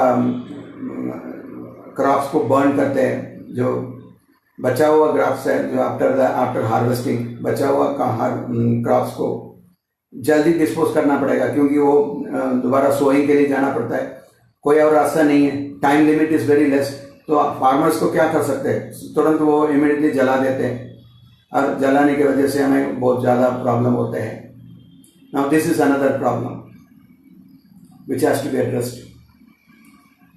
क्रॉप्स को बर्न करते हैं, जो बचा हुआ क्रॉप्स है, जो आफ्टर हार्वेस्टिंग बचा हुआ क्रॉप्स को जल्दी डिस्पोज करना पड़ेगा, क्योंकि वो दोबारा सोइंग के लिए जाना पड़ता है। कोई और रास्ता नहीं है, time limit is very less. तो फार्मर्स को क्या कर सकते हैं? तुरंत वो इमीडिएटली जला देते हैं, और जलाने की वजह से हमें बहुत ज़्यादा प्रॉब्लम होते हैं। Now this is another problem which has to be addressed.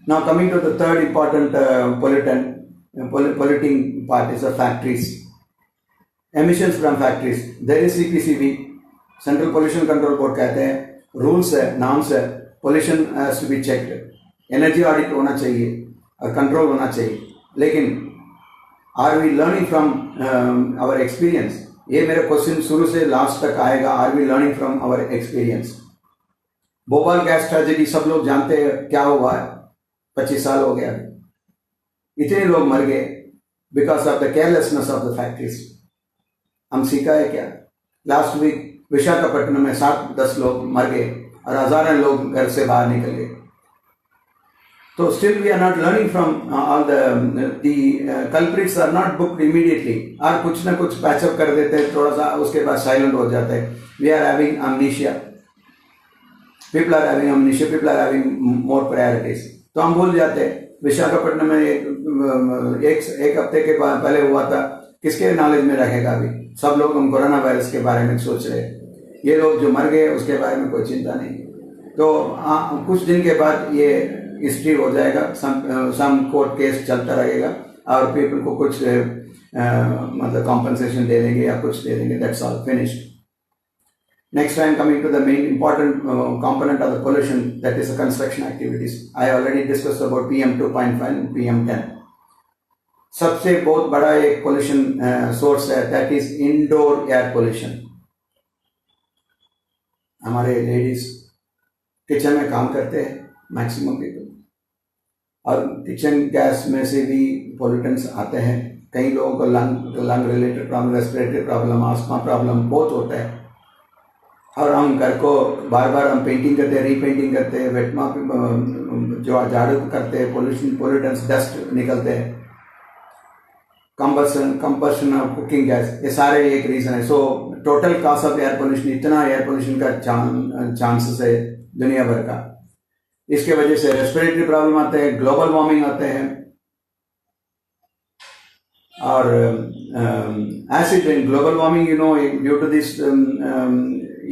Now coming to the third important polluting part is the factories. Emissions from factories. There is CPCB, Central Pollution Control Board कहते हैं, rules है, norms है, pollution has to be checked, energy audit होना चाहिए और control होना चाहिए. लेकिन are we learning from our experience? ये मेरा क्वेश्चन शुरू से लास्ट तक आएगा. Are we learning from our experience? Bhopal gas tragedy सब लोग जानते हैं क्या हुआ है. 25 साल हो गया, इतने लोग मर गए because of the carelessness of the factories. हम सीखा है क्या? लास्ट वीक विशाखापट्टनम में 7-10 लोग मर गए और हजारों लोग घर से बाहर निकल गए. तो still we are not learning from all the culprits are not booked immediately, और कुछ ना कुछ पैचअप कर देते हैं थोड़ा सा, उसके बाद साइलेंट हो जाते हैं. We are having amnesia, people are having amnesia, people are having more priorities. तो हम भूल जाते हैं. विशाखापट्टनम में एक हफ्ते के पहले हुआ था, किसके नॉलेज में रहेगा अभी? सब लोग हम कोरोना वायरस के बारे में सोच रहे हैं. ये लोग जो मर गए उसके बारे में कोई चिंता नहीं. तो कुछ दिन के बाद ये हिस्ट्री हो जाएगा, सम कोर्ट केस चलता रहेगा और पीपल को कुछ मतलब कॉम्पनसेशन दे देंगे या कुछ दे देंगे. That's all, finished. Next, I am coming to the main important component of the pollution, that is the construction activities. I already discussed about PM 2.5 and PM 10. सबसे बहुत बड़ा एक pollution source है, that is indoor air pollution. हमारे ladies kitchen में काम करते हैं, मैक्सिमम पीपल, और किचन गैस में से भी पोल्यूटेंट्स आते हैं. कई लोगों को lung related problem, respiratory problem, asthma problem बहुत होता है. और हम घर को बार बार हम पेंटिंग करते हैं, रीपेंटिंग करते हैं, वेटमा जो झाड़ू करते हैं, पोल्यूटेंट्स डस्ट निकलते हैं, कंबशन ऑफ कुकिंग गैस, ये सारे एक रीजन है. So total cause of air pollution, इतना एयर पोल्यूशन का चांसेस है दुनिया भर का. इसके वजह से रेस्पिरेटरी प्रॉब्लम आते हैं, ग्लोबल वार्मिंग आते हैं, और acid rain. Global warming, you know, due to this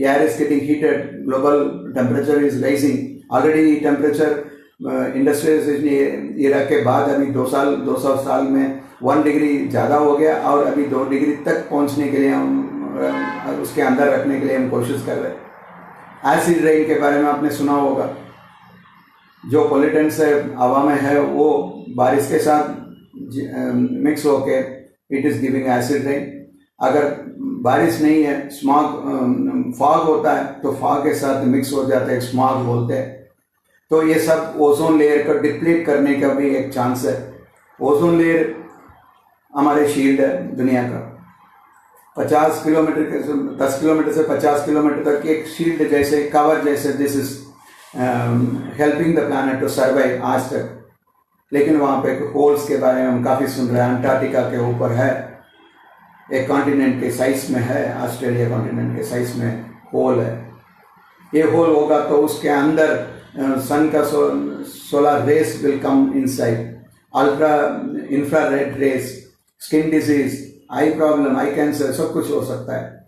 air is getting heated, global temperature is rising. Already temperature industrialization era के बाद अभी 200 साल में 1 डिग्री ज़्यादा हो गया, और अभी 2 डिग्री तक पहुंचने के लिए हम उसके अंदर रखने के लिए हम कोशिश कर रहे हैं. एसिड रेन के बारे में आपने सुना होगा. जो पोल्यूटेंट्स है हवा में है वो बारिश के साथ मिक्स होके it is giving acid rain. अगर बारिश नहीं है, स्मॉग फॉग होता है, तो फॉग के साथ मिक्स हो जाते हैं, स्मॉग बोलते हैं. तो ये सब ओजोन लेयर को डिप्लीट करने का भी एक चांस है. ओजोन लेयर हमारे शील्ड है दुनिया का. 50 किलोमीटर के 10 किलोमीटर से 50 किलोमीटर तक एक शील्ड जैसे, कवर जैसे, this is helping the planet to survive आज तक. लेकिन वहाँ पे होल्स के बारे में हम काफ़ी सुन रहे हैं. अंटार्कटिका के ऊपर है, एक कॉन्टिनेंट के साइज में है, ऑस्ट्रेलिया कॉन्टिनेंट के साइज में होल है. ये होल होगा तो उसके अंदर सन का solar rays will come inside, ultra infrared rays, skin disease, eye problem, eye cancer, सब कुछ हो सकता है.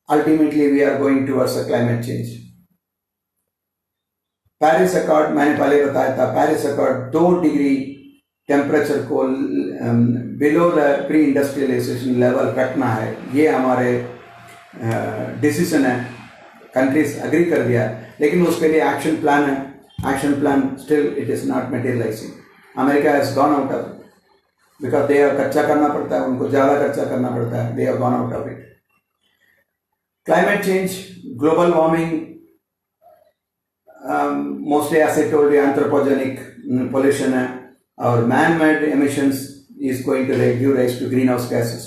Ultimately we are going towards a climate change. Paris accord, मैंने पहले बताया था, पेरिस अकॉर्ड 2 डिग्री टेम्परेचर को below the pre industrialization level रखना है. ये हमारे डिसीजन है, कंट्रीज अग्री कर दिया है, लेकिन उसके लिए एक्शन प्लान है. Action plan still it is not materialising. America has gone out of it because they कच्चा करना पड़ता है, उनको ज़्यादा कच्चा करना पड़ता है. They have gone out of it. Climate change, global warming, mostly as I told you anthropogenic pollution है, और man-made emissions is going to give rise to greenhouse gases.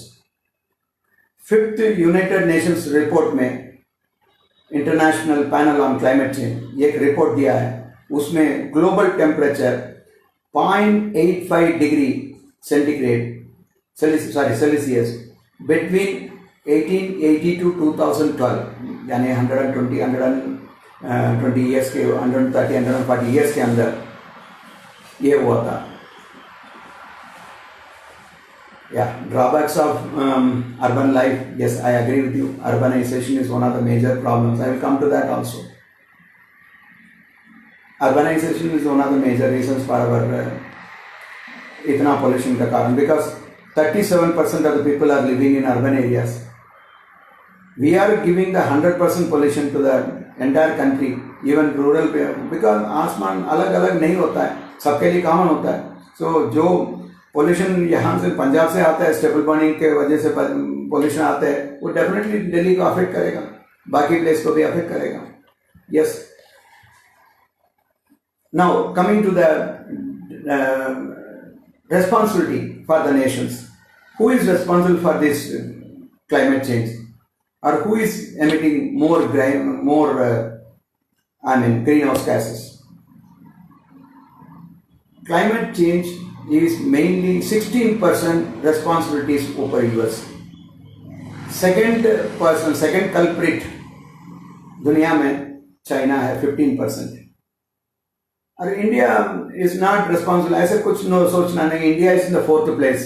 5th United Nations report में International Panel on Climate Change एक report दिया है. उसमें global temperature 0.85 degree Celsius between 1880 to 2012, यानी 120 years के, 130 140 years के अंदर ये हुआ था. Yeah, drawbacks of urban life. Yes, I agree with you. Urbanization is one of the major problems. I will come to that also. urbanization is one of the major reasons for our itna pollution ka karan, because 37% of the people are living in urban areas. We are giving the 100% pollution to the entire country, even rural, because आसमान अलग अलग नहीं होता है, सबके लिए common होता है. So जो पोल्यूशन यहाँ से पंजाब से आता है, स्टेबल बर्निंग के वजह से पोल्यूशन आता है, वो डेफिनेटली दिल्ली को अफेक्ट करेगा, बाकी प्लेस को भी अफेक्ट करेगा. Yes. Now coming to the responsibility for the nations. Who is responsible for this climate change, or who is emitting more greenhouse gases? Climate change is mainly 16% responsibilities over US. Second culprit दुनिया में China है 15%. और India is not responsible, ऐसे कुछ सोचना नहीं. India is in the 4th place.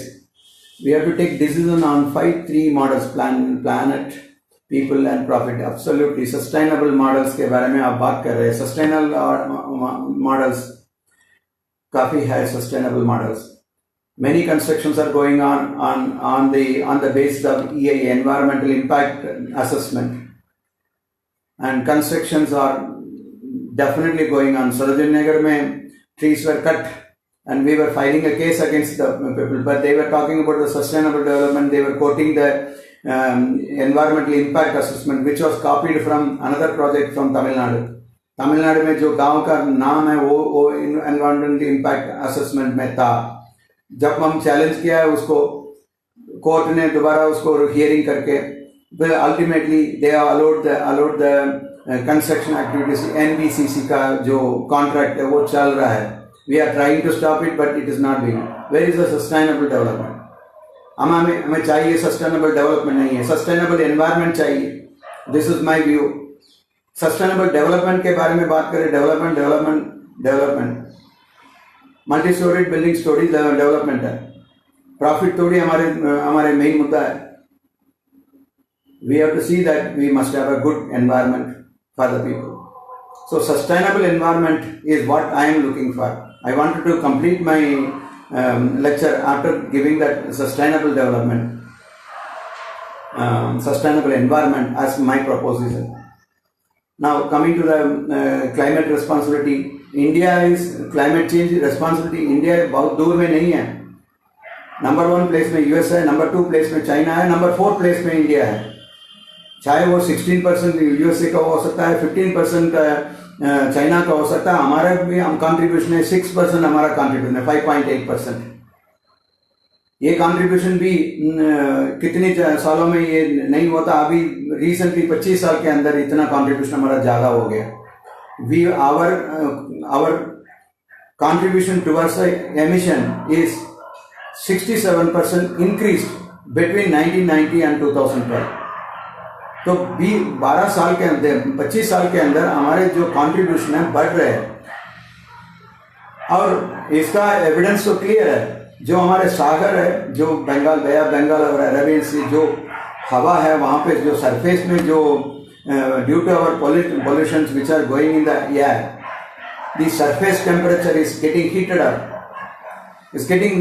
We have to take decision on 5 3 models, planet, people and profit. Absolutely sustainable models के बारे में आप बात कर रहे हैं. सस्टेनेबल मॉडल्स काफी है. Sustainable models, many constructions are going on the basis of EIA, environmental impact assessment, and constructions are definitely going on. Sarojini mein trees were cut and we were filing a case against the people, but they were talking about the sustainable development. They were quoting the environmental impact assessment, which was copied from another project from Tamil Nadu. Tamil Nadu में जो गांव का नाम है वो environmental impact assessment में था. जब हम चैलेंज किया है उसको, कोर्ट ने दोबारा उसको हियरिंग करके ultimately they allowed the construction activities. NBCC का जो कॉन्ट्रैक्ट है वो चल रहा है. We are trying to stop it but it is not doing. Where is the sustainable development? हमें चाहिए सस्टेनेबल डेवलपमेंट नहीं है, सस्टेनेबल एनवायरनमेंट चाहिए. This is my view. Sustainable development के बारे में बात करें, development multi storied building story development है. प्रॉफिट थोड़ी हमारे मेन मुद्दा है. We have to see that we must have a good environment for the people. So sustainable environment is what I am looking for. I wanted to complete my lecture after giving that sustainable development, sustainable environment as my proposition. Now coming to the climate responsibility, India is climate change responsibility. India बहुत दूर में नहीं है. Number 1 place में US है, number 2 place में China है, number 4 place में इंडिया है. चाहे वो 16% USA का हो सकता है, 15% चाइना का हो सकता है. हमारा भी हम कंट्रीब्यूशन है 6%, हमारा कंट्रीब्यूशन है 5.8%. ये कंट्रीब्यूशन भी कितने सालों में ये नहीं होता. अभी रिसेंटली 25 साल के अंदर इतना कंट्रीब्यूशन हमारा ज्यादा हो गया. our contribution towards the emission is 67% increased between 1990 and 2012. तो 12 साल के अंदर, 25 साल के अंदर हमारे जो कंट्रीब्यूशन है बढ़ रहे हैं. और इसका एविडेंस तो क्लियर है. जो हमारे सागर है, जो बंगाल और अरेबियन सी जो हवा है, वहाँ पे जो सरफेस में जो due to our pollutions which are going in the air, the surface temperature is getting heated up. It's getting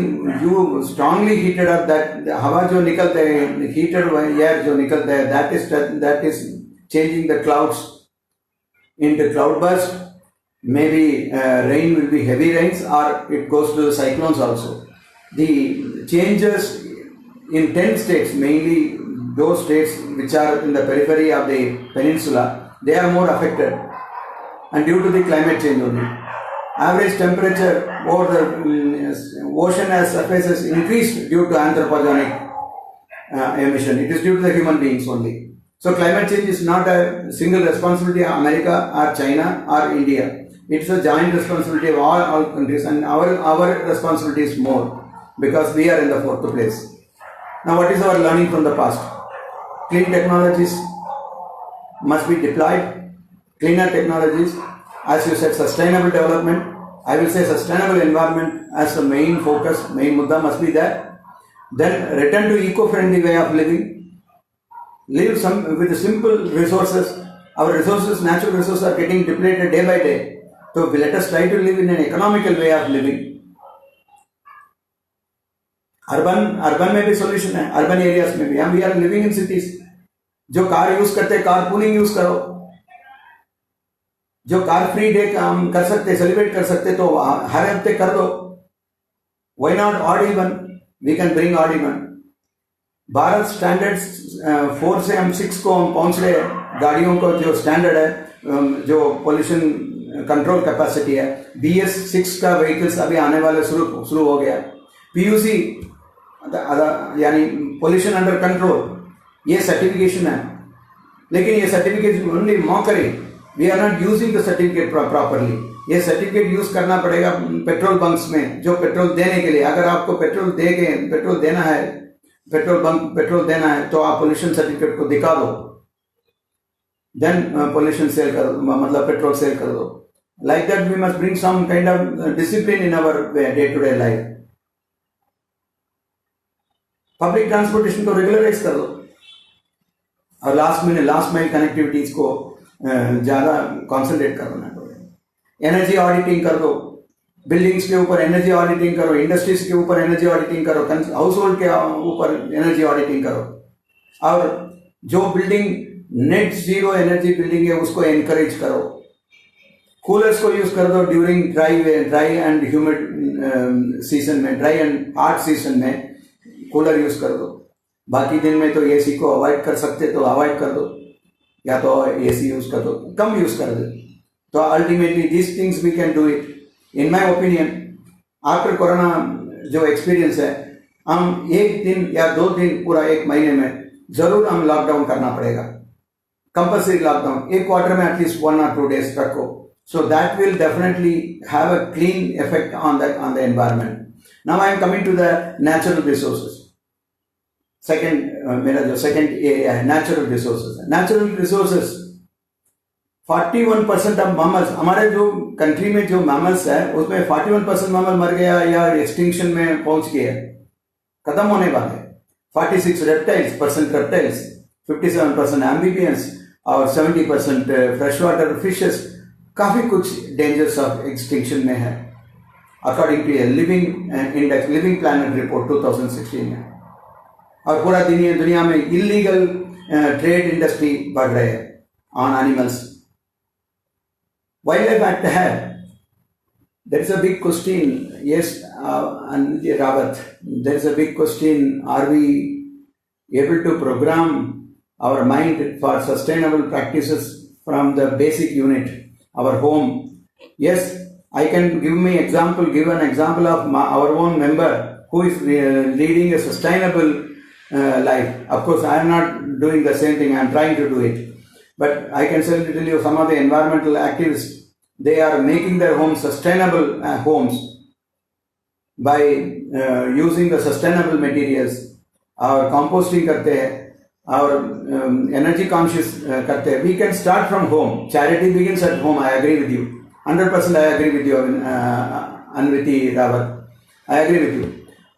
strongly heated up. that हवा जो निकलते हैं, heated air जो निकलते हैं, that is changing the clouds into cloud burst. Maybe rain will be heavy rains, or it goes to the cyclones also. The changes in 10 states, mainly those states which are in the periphery of the peninsula, they are more affected, and due to the climate change only. Average temperature over the ocean as surface has increased due to anthropogenic emission. It is due to the human beings only. So climate change is not a single responsibility of America or China or India. It's a joint responsibility of all countries, and our responsibility is more because we are in the 4th place. Now what is our learning from the past? Clean technologies must be deployed. Cleaner technologies, as you said, sustainable development. I will say sustainable environment as the main focus, main mudda must be there. Then return to eco-friendly way of living. Live with simple resources. Our resources, natural resources, are getting depleted day by day. तो let us try to live in an economical way of living. Urban में भी solution है, urban areas में भी। हम we are living in cities. जो car use करते car pooling use करो। जो कार फ्री डे हम कर सकते, सेलिब्रेट कर सकते, तो हर हफ्ते कर दो। Why not odd even, we can bring odd even. Bharat standard 4 से हम 6 को हम पहुंच रहे हैं। गाड़ियों को जो स्टैंडर्ड है, जो पोल्यूशन कंट्रोल कैपेसिटी है, BS6 का व्हीकल्स अभी आने वाले शुरू हो गया। PUC यानी पोल्यूशन अंडर कंट्रोल, ये सर्टिफिकेशन है। लेकिन ये certificate only mockery, we are not using the certificate properly. ये सर्टिफिकेट यूज करना पड़ेगा पेट्रोल बंक्स में, जो पेट्रोल देने के लिए। अगर आपको पेट्रोल देना है, पेट्रोल देना है, तो आप पोल्यूशन सर्टिफिकेट को दिखा दो, देन पोल्यूशन सेल कर दो, मतलब पेट्रोल सेल कर दो। Like that we must bring some kind of discipline in our day to day life. Public transportation को रेगुलराइज कर दो, और लास्ट माइल कनेक्टिविटीज को ज्यादा कॉन्सेंट्रेट करना पड़ेगा। एनर्जी ऑडिटिंग कर दो, बिल्डिंग्स के ऊपर एनर्जी ऑडिटिंग करो, इंडस्ट्रीज के ऊपर एनर्जी ऑडिटिंग करो, हाउस होल्ड के ऊपर एनर्जी ऑडिटिंग करो। और जो building net zero energy building है उसको एनकरेज करो। कूलर्स को यूज कर दो during dry and humid season में, ड्राई एंड हॉट सीजन में कूलर यूज कर दो। बाकी दिन में तो एसी को अवॉइड कर सकते तो अवॉइड कर दो, या तो एसी यूज कर दो, कम यूज कर दो। तो ultimately this things we can do it. In my opinion, after corona जो एक्सपीरियंस है, हम 1 दिन या 2 दिन पूरा 1 महीने में जरूर हम लॉकडाउन करना पड़ेगा, कंपल्सरी लॉकडाउन। 1 क्वार्टर में एटलीस्ट 1 or 2 days रखो, so that will definitely have a clean effect on the environment. Now I am coming to the natural resources. मेरा जो सेकंड एरिया है natural resources. Natural resources 41% of mammals, हमारे जो country में जो mammals है उसमें 41% मैमल मर गया या एक्सटिंक्शन में पहुंच गया, खत्म होने वाले। 46% रेप्टाइल्स, 57% एम्फीबियंस और 70% फ्रेश वाटर फिशेस, काफी कुछ डेंजर्स ऑफ एक्सटिंक्शन में है according to living index, living planet report 2016 में। और पूरा दुनिया में इलीगल ट्रेड इंडस्ट्री बढ़ रहे हैं on animals. Wild life act है, there is a big question, yes, Anindya Rawat, there is a big question, are we able to program our mind for sustainable practices from the basic unit, our home? Yes, I can give an example of our own member who is leading a sustainable life. Of course, I am not doing the same thing, I am trying to do it. But I can certainly tell you some of the environmental activists, they are making their homes sustainable homes by using the sustainable materials, और composting करते हैं, और energy conscious करते हैं. We can start from home. Charity begins at home. I agree with you. 100% I agree with you, Anviti Rawat. I agree with you.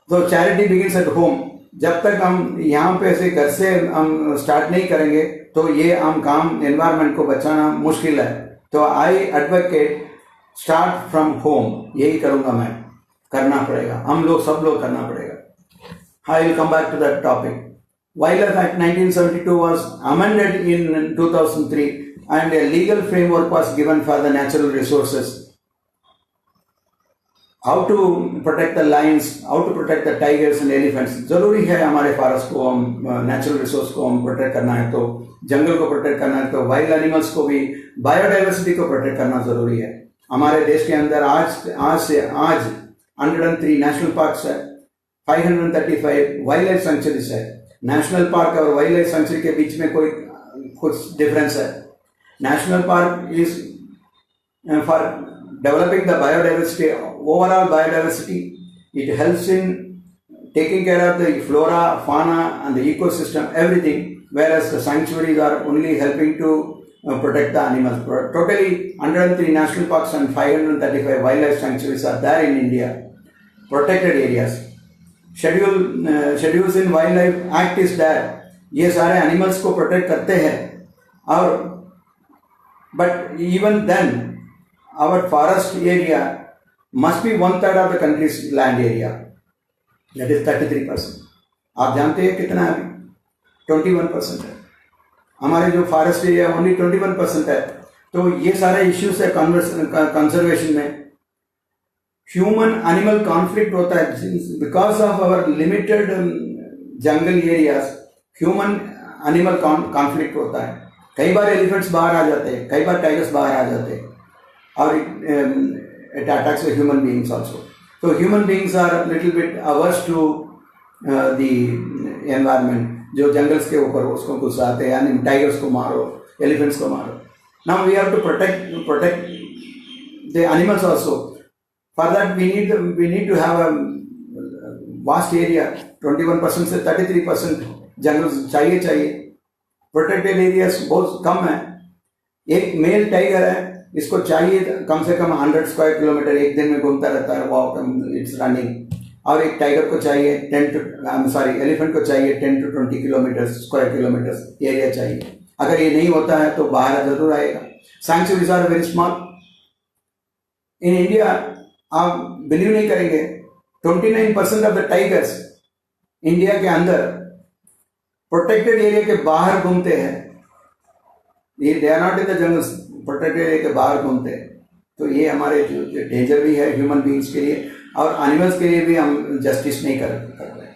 So charity begins at home. जब तक हम यहाँ पे ऐसे घर से हम स्टार्ट नहीं करेंगे तो ये हम काम एनवायरनमेंट को बचाना मुश्किल है। तो आई एडवोकेट स्टार्ट फ्रॉम होम, यही करूंगा मैं, करना पड़ेगा, हम लोग सब लोग करना पड़ेगा। I will come back to that topic. Wild life act 1972 was amended in 2003 and a legal framework was given for the natural resources. How to protect the lions, how to protect the tigers and elephants. जरूरी है हमारे forest को, हम natural resource को हम protect करना है तो जंगल को प्रोटेक्ट करना है, तो वाइल्ड एनिमल्स को भी, बायोडाइवर्सिटी को प्रोटेक्ट करना जरूरी है। हमारे देश के अंदर आज 103 नेशनल पार्क्स है, 535 वाइल्ड लाइफ सेंचुरीज है। नेशनल पार्क और वाइल्ड लाइफ सेंचुरी के बीच में कोई कुछ डिफरेंस है। National park is for developing the biodiversity, overall biodiversity. It helps in taking care of the flora, fauna and the ecosystem, everything, whereas the sanctuaries are only helping to protect the animals. Totally 103 national parks and 535 wildlife sanctuaries are there in India, protected areas. Schedules in Wildlife Act is there. ये सारे animals को protect करते हैं, और but even then our forest area must be 1/3 of the country's land area, that is 33%. आप जानते हैं कितना है? 21% है हमारे जो फॉरेस्ट एरिया, ओनली 21% है। तो ये सारे इश्यूज है कंजर्वेशन में। ह्यूमन एनिमल कॉन्फ्लिक्ट होता है because of our limited jungle areas. Human animal conflict होता है। कई बार एलिफेंट्स बाहर आ जाते हैं, कई बार टाइगर्स बाहर आ जाते हैं, और it attacks human beings also. तो human beings are little bit ours to the environment. जो जंगल्स के ऊपर उसको घुसाते हैं, यानी टाइगर्स को मारो, एलिफेंट्स को मारो। Now we have to protect the animals also. For that we need to have a vast area. 21% से 33% जंगल चाहिए। प्रोटेक्टेड एरियाज बहुत कम है। एक मेल टाइगर है, इसको चाहिए कम से कम 100 स्क्वायर किलोमीटर, एक दिन में घूमता रहता है, वॉक, इट्स रनिंग। और एक टाइगर को चाहिए एलिफेंट को चाहिए 10 to 20 kilometre square kilometre area चाहिए। अगर ये नहीं होता है तो बाहर जरूर आएगा। Sanctuaries are very small in India. आप बिलीव नहीं करेंगे, 29% ऑफ द टाइगर्स इंडिया के अंदर प्रोटेक्टेड एरिया के बाहर घूमते हैं। ये they are not in the jungles, protected area के बाहर घूमते हैं। तो ये हमारे जो डेंजर भी है ह्यूमन बीइंग्स के लिए, और एनिमल्स के लिए भी हम जस्टिस नहीं कर रहे।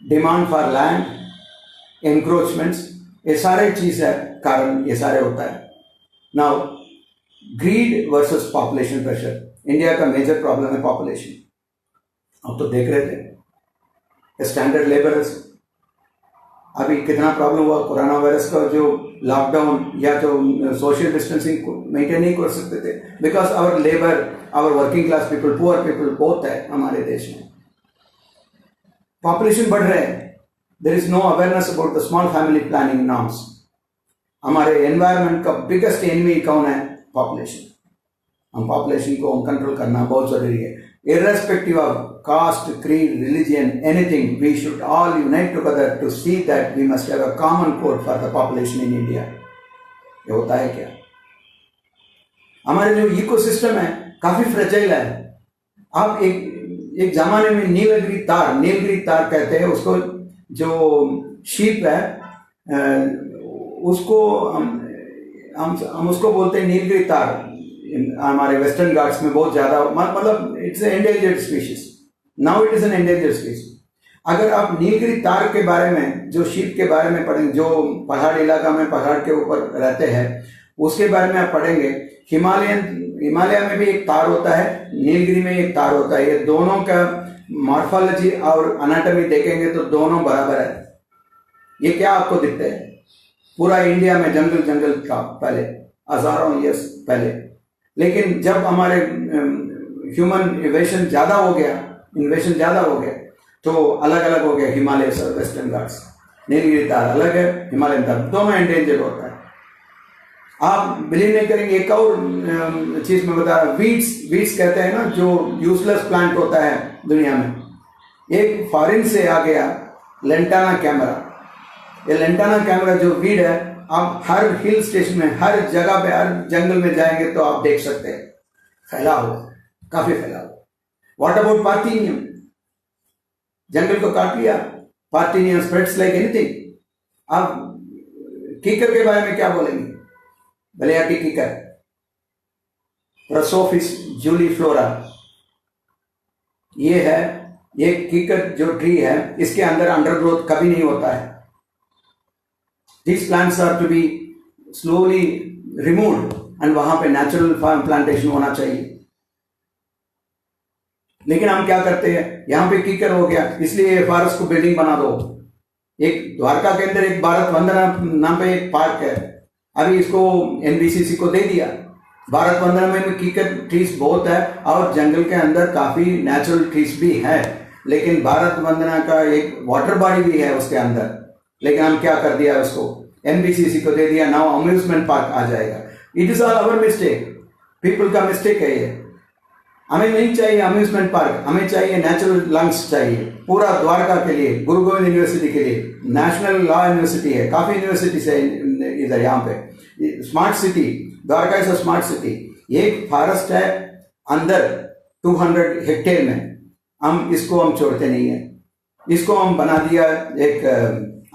डिमांड फॉर लैंड, एनक्रोचमेंट्स, ये सारे चीज है कारण ये सारे होता है। Now greed versus population pressure. India का मेजर प्रॉब्लम है पॉपुलेशन। अब तो देख रहे थे स्टैंडर्ड लेबरर्स, अभी कितना प्रॉब्लम हुआ कोरोना वायरस का। जो लॉकडाउन या जो सोशल डिस्टेंसिंग मेंटेन नहीं कर सकते थे, because our labour, our working class people, poor people बहुत है हमारे देश में। पॉपुलेशन बढ़ रहे हैं, there is no awareness about the small family planning norms. हमारे एनवायरनमेंट का बिगेस्ट एनिमी कौन है? पॉपुलेशन। हम पॉपुलेशन को कंट्रोल करना बहुत जरूरी है। Irrespective of caste, creed, religion, anything, we should all unite together to see that we must have a common code for the population in India. ये होता है क्या? हमारे जो इकोसिस्टम है काफी फ्रेजाइल है। आप एक जमाने में नीलगिरी तार कहते हैं उसको, जो शीप है उसको हम उसको बोलते हैं नीलगिरी तार। हमारे वेस्टर्न घाट्स में बहुत ज्यादा, मतलब it's endangered species. Now it is an endangered species. अगर आप नीलगिरी तार के बारे में, जो शीप के बारे में पढ़ेंगे, जो पहाड़ इलाका में पहाड़ के ऊपर रहते हैं, उसके बारे में आप पढ़ेंगे। हिमालय में भी एक तार होता है, नीलगिरी में एक तार होता है। ये दोनों का मॉर्फोलॉजी और एनाटॉमी देखेंगे तो दोनों बराबर है। ये क्या आपको दिखता है? पूरा इंडिया में जंगल था पहले, हजारों ईयर्स पहले। लेकिन जब हमारे ह्यूमन इन्वेशन ज्यादा हो गया तो अलग अलग हो गया। हिमालय और वेस्टर्न घाट्स, नीलगिरी तार अलग है, हिमालयन तार, दोनों एंडेंजर्ड होता है। आप बिलीव नहीं करेंगे, एक और चीज मैं बता रहा हूँ। वीड्स कहते हैं ना, जो यूजलेस प्लांट होता है दुनिया में। एक फॉरेन से आ गया लेंटाना कैमरा। ये लेंटाना कैमरा जो वीड है, आप हर हिल स्टेशन में, हर जगह पे, हर जंगल में जाएंगे तो आप देख सकते हैं फैला हुआ, काफी फैला हुआ। What about पार्थिनियम? जंगल को काट लिया, पार्थिनियम स्प्रेड्स लाइक एनीथिंग। आप कीकर के बारे में क्या बोलेंगे? बलियाटी कीकर, प्रोसोफिस जूलीफ्लोरा, ये है। ये कीकर जो ट्री है, इसके अंदर अंडरग्रोथ कभी नहीं होता है। These plants are to be slowly removed and वहां पे नेचुरल फार्म प्लांटेशन होना चाहिए। लेकिन हम क्या करते हैं, यहाँ पे कीकर हो गया इसलिए फॉरेस्ट को बिल्डिंग बना दो। एक द्वारका के अंदर एक भारत वंदना नाम पे एक पार्क है, अभी इसको एनबीसीसी को दे दिया। भारत वंदना में कीकर ट्रीज बहुत है और जंगल के अंदर काफी नेचुरल ट्रीज भी है, लेकिन भारत वंदना का एक वाटर बॉडी भी है उसके अंदर। लेकिन हम क्या कर दिया, उसको एनबीसीसी को दे दिया। नाउ अम्यूजमेंट पार्क आ जाएगा। It is all our mistake, people का मिस्टेक है ये। हमें नहीं चाहिए अम्यूजमेंट पार्क, हमें चाहिए नेचुरल लंग्स चाहिए पूरा द्वारका के लिए, गुरु गोविंद यूनिवर्सिटी के लिए। नेशनल लॉ यूनिवर्सिटी है, काफी यूनिवर्सिटीज है इधर। यहाँ पे smart city, Dwarka is a smart city. एक फॉरेस्ट है अंदर 200 हेक्टेयर में, हम इसको हम छोड़ते नहीं है। इसको हम बना दिया एक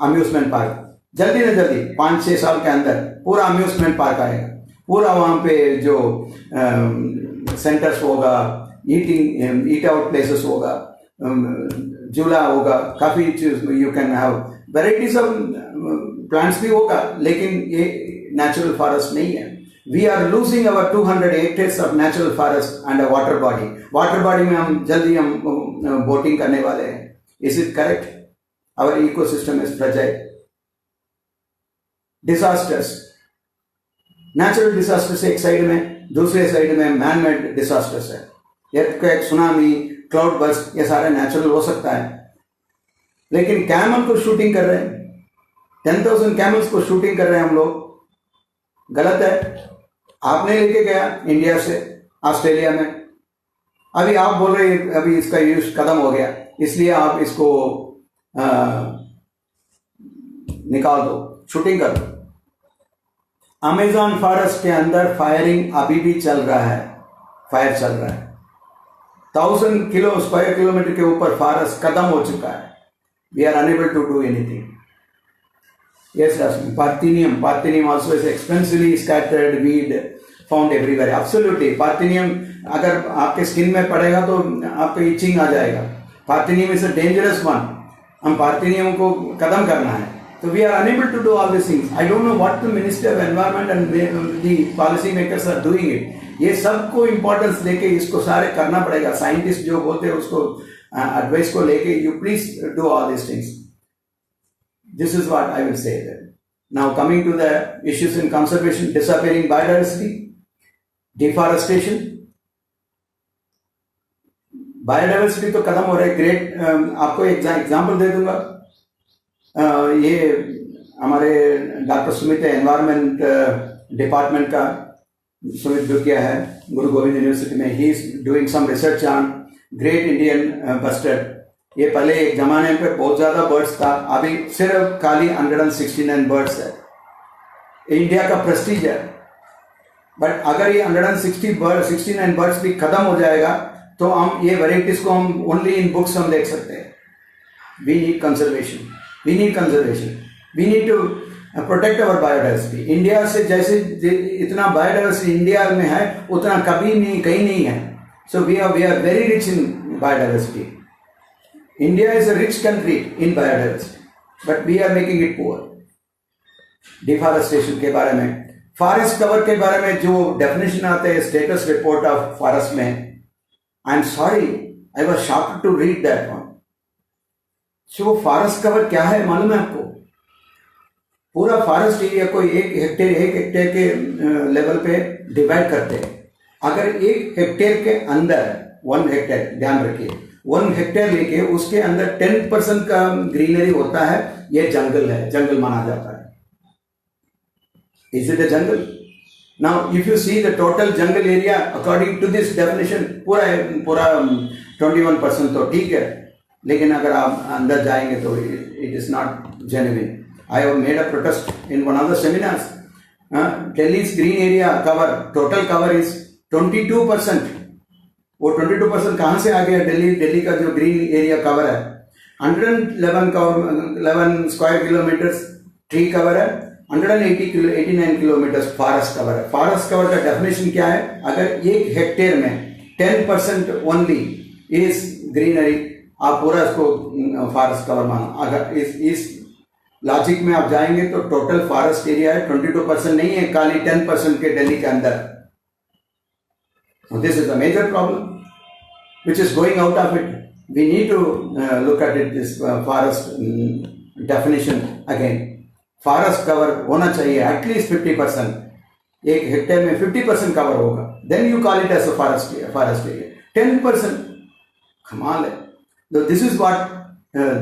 अम्यूजमेंट पार्क। जल्दी ना जल्दी 5-6 साल के अंदर पूरा अम्यूजमेंट पार्क आएगा। पूरा वहाँ पे जो सेंटर्स होगा, ईट आउट प्लेसेस होगा, झूला होगा, काफ़ी चीज you can have varieties of plants भी होगा, लेकिन ये नेचुरल फॉरेस्ट नहीं है। We are losing our 200 hectares of natural forest and a water body. Water body में हम जल्दी हम बोटिंग करने वाले हैं। Is it correct? Our ecosystem is fragile. Disasters, natural disasters एक साइड में, दूसरे साइड में मैन मेड डिजास्टर्स है। earthquake, सुनामी, क्लाउड बर्स्ट, ये सारे नेचुरल हो सकता है, लेकिन कैमल को शूटिंग कर रहे हैं, 10,000 कैमल्स को शूटिंग कर रहे हैं हम लोग, गलत है। आपने लेके गया इंडिया से ऑस्ट्रेलिया में, अभी आप बोल रहे हैं अभी इसका यूज खत्म हो गया, इसलिए आप इसको निकाल दो, शूटिंग कर दो। अमेजॉन फॉरेस्ट के अंदर फायरिंग अभी भी चल रहा है, फायर चल रहा है। 1000 स्क्वायर किलोमीटर के ऊपर फॉरेस्ट खत्म हो चुका है। We are unable to do anything. Yes, Rashmi. Parthenium also is extensively scattered, weed found everywhere. Absolutely. Parthenium अगर आपके स्किन में पड़ेगा तो आपको इचिंग आ जाएगा। Parthenium is a dangerous one. हम पार्थेनियम को खत्म करना है। So we are unable to do all these things. I don't know what the Minister of Environment and the policy makers are doing it. ये सबको importance लेके इसको सारे करना पड़ेगा। साइंटिस्ट जो बोलते हैं उसको एडवाइस को लेके, you please do all these things. This is what I will say then. Now coming to the issues in conservation, disappearing biodiversity, deforestation. Biodiversity तो खत्म हो रहा है। ग्रेट, आपको एक एग्जाम्पल दे दूंगा। ये हमारे डॉक्टर सुमित है, एनवायरमेंट डिपार्टमेंट का सुमित दुकिया है, गुरु गोविंद यूनिवर्सिटी में। He is doing some research on great Indian bustard. ये पहले एक जमाने पे बहुत ज्यादा बर्ड्स था, अभी सिर्फ खाली 169 बर्ड्स है। इंडिया का प्रेस्टीज है, बट अगर ये 169 बर्ड्स भी खत्म हो जाएगा तो हम ये वेराइटीज को हम ओनली इन बुक्स हम देख सकते हैं। We need conservation, we need conservation, we need to protect our biodiversity. India से जैसे इतना बायोडाइवर्सिटी इंडिया में है उतना कभी नहीं, कहीं नहीं है। So we are very rich in biodiversity. India is a rich country in biodiversity, but we are making it poor. Deforestation के बारे में, फॉरेस्ट कवर के बारे में जो डेफिनेशन आते हैं स्टेटस रिपोर्ट ऑफ फॉरेस्ट में, I am sorry, I was shocked to read that one. So forest cover क्या है मालूम है आपको? पूरा फॉरेस्ट एरिया को एक हेक्टेयर के लेवल पे डिवाइड करते हैं। अगर 1 हेक्टेयर के अंदर 1 हेक्टेयर, ध्यान रखिए, 1 हेक्टेयर लेके उसके अंदर 10% का ग्रीनरी होता है, ये जंगल है, जंगल माना जाता है। Is it a jungle? Now if you see the total jungle area according to this definition, पूरा 21% तो ठीक है, लेकिन अगर आप अंदर जाएंगे तो it is not genuine. I have made a protest in one of the seminars. Delhi's green area cover, total cover is 22%। वो 22% कहाँ से आ गया? दिल्ली का जो ग्रीन एरिया कवर है 111 स्क्वायर किलोमीटर्स ट्री कवर है, 189 किलोमीटर फॉरेस्ट कवर है। Forest cover का डेफिनेशन क्या है? अगर 1 हेक्टेयर में 10% ओनली इज ग्रीनरी, आप पूरा इसको फॉरेस्ट कवर मानो। अगर इस लॉजिक में आप जाएंगे तो टोटल फॉरेस्ट एरिया है 22% नहीं है, खाली 10% के दिल्ली के अंदर। This is a major problem which is going out of it. We need to look at it, this forest definition again. Forest cover होना चाहिए at least 50%. 1 हेक्टेयर में 50% कवर होगा, then you call it as a forest area. 10% कमाल है। So this is what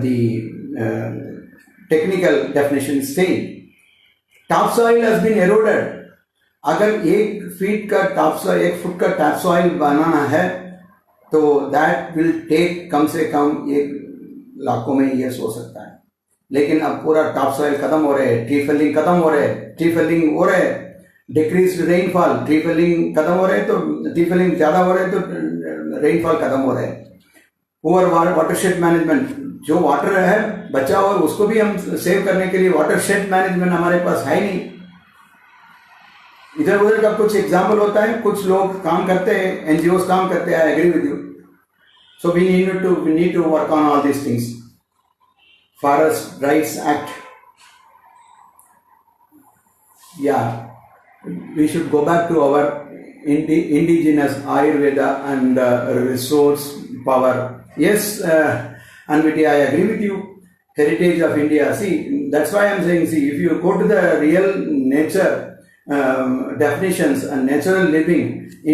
the technical definition is saying. Topsoil has been eroded. अगर 1 feet का topsoil, 1 foot का topsoil बनाना है तो दैट विल टेक कम से कम 1 लाखों में ईयर्स हो सकता है। लेकिन अब पूरा टॉपसॉइल खत्म हो रहे हैं, ट्री फेलिंग खत्म हो रहे हैं, ट्री फेलिंग हो रहे हैं, डिक्रीज रेनफॉल, ट्री फेलिंग खत्म हो रहे तो ट्री फेलिंग ज़्यादा हो रहे तो रेनफॉल खत्म हो रहे हैं। पुअर वाटरशेड मैनेजमेंट, जो वाटर है बचा और उसको भी हम सेव करने के लिए वाटरशेड मैनेजमेंट हमारे पास है नहीं। इधर उधर का कुछ एग्जाम्पल होता है, कुछ लोग काम करते हैं, एनजीओ काम करते हैं, I agree with you. So we need to work on all these things. Forest rights act, we should go back to our indigenous Ayurveda and resource power. Yes, Anviti, I agree with you. Heritage of India. See, that's why I'm saying, see, if you go to the real nature definitions and natural living,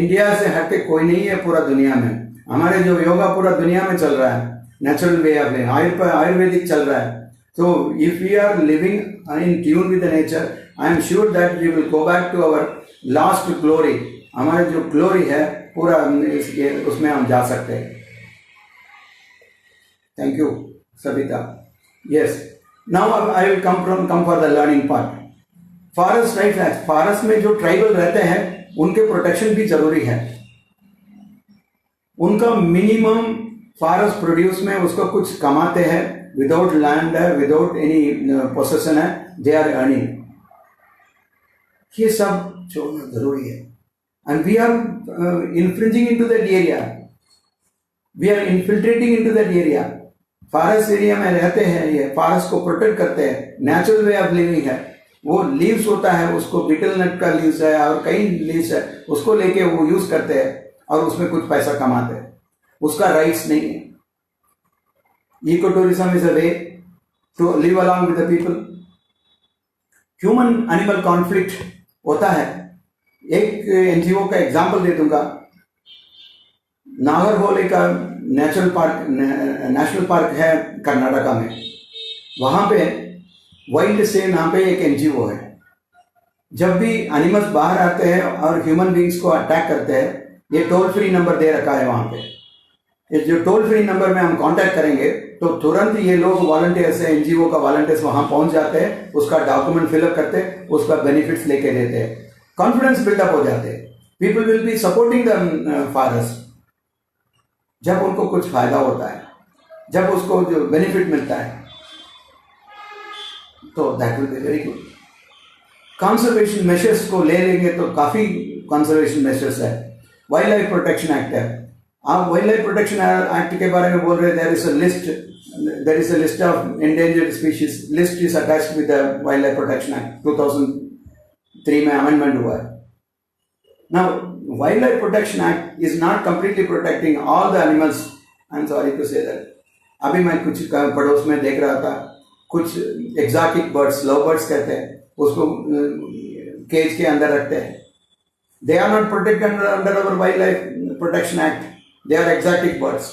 India से हटके कोई नहीं है पूरा दुनिया में। हमारे जो योगा पूरा दुनिया में चल रहा है, natural way of living, Ayurvedic चल रहा है। So if we are living in tune with the nature, I am sure that we will go back to our last glory. हमारे जो glory है पूरा उसमें हम जा सकते हैं। Thank you, Savita. Yes. Now I will come for the learning part. Forest Rights Act. Forest में जो ट्राइबल रहते हैं उनके प्रोटेक्शन भी जरूरी है। उनका मिनिमम फॉरेस्ट प्रोड्यूस में उसको कुछ कमाते हैं, विदाउट लैंड है, विदाउट एनी पोसेशन है, दे आर अर्निंग। ये सब छोड़ना जरूरी है। And we are infringing into that area, we are infiltrating into that area. Forest area में रहते हैं, ये फॉरेस्ट को प्रोटेक्ट करते हैं, नेचुरल वे ऑफ लिविंग है। वो लीव्स होता है, उसको बीटल नट का लीव्स है और कई लीव्स है, उसको लेके वो यूज करते हैं और उसमें कुछ पैसा कमाते हैं। उसका राइट्स नहीं है। Eco tourism is a way to live along with the people. Human animal conflict होता है। एक एनजीओ का एग्जांपल दे दूंगा। नागरहोल एक नेशनल पार्क है कर्नाटका में। वहां पे वाइल्ड से नाम पे एक एनजीओ है। जब भी एनिमल्स बाहर आते हैं और ह्यूमन बींग्स को अटैक करते हैं, ये टोल फ्री नंबर दे रखा है वहां पे। ये जो टोल फ्री नंबर में हम कांटेक्ट करेंगे तो तुरंत ये लोग वॉलंटियर्स है, एनजीओ का वॉलंटियर्स वहां पहुंच जाते हैं, उसका डॉक्यूमेंट फिलअप करते हैं, उसका बेनिफिट्स लेके देते हैं, कॉन्फिडेंस बिल्डअप हो जाते हैं। People will be supporting the forest. जब उनको कुछ फायदा होता है, जब उसको जो बेनिफिट मिलता है, तो that will be very good. Conservation measures को ले लेंगे तो काफी कंजर्वेशन मेजर्स है। वाइल्ड लाइफ प्रोटेक्शन एक्ट है। आप वाइल्ड लाइफ प्रोटेक्शन एक्ट के बारे में बोल रहे हैं। There is a list of endangered species. List is attached with the wild life protection act. 2003 में अमेंडमेंट हुआ है। Now wild life protection act is not completely protecting all the animals. I am sorry to say that. अभी मैं कुछ पड़ोस में देख रहा था, कुछ एक्सोटिक बर्ड्स, लव बर्ड्स कहते हैं, उसको केज के अंदर रखते हैं। They are not protected under our Wildlife Protection Act. They are exotic birds.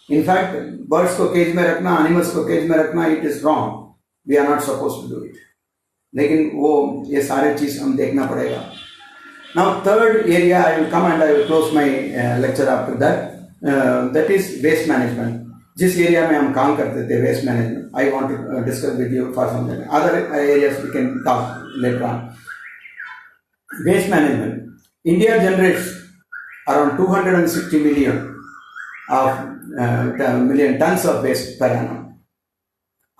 In fact, birds को केज में रखना, animals को केज में रखना, it is wrong. We are not supposed to do it. लेकिन वो ये सारे चीज हम देखना पड़ेगा। Now third area I will come and I will close my lecture after that. That is waste management. जिस एरिया में हम काम करते थे, waste management, I want to discuss with you for some time. Other areas we can talk later on. Waste management. India generates around 260 million tons of waste per annum.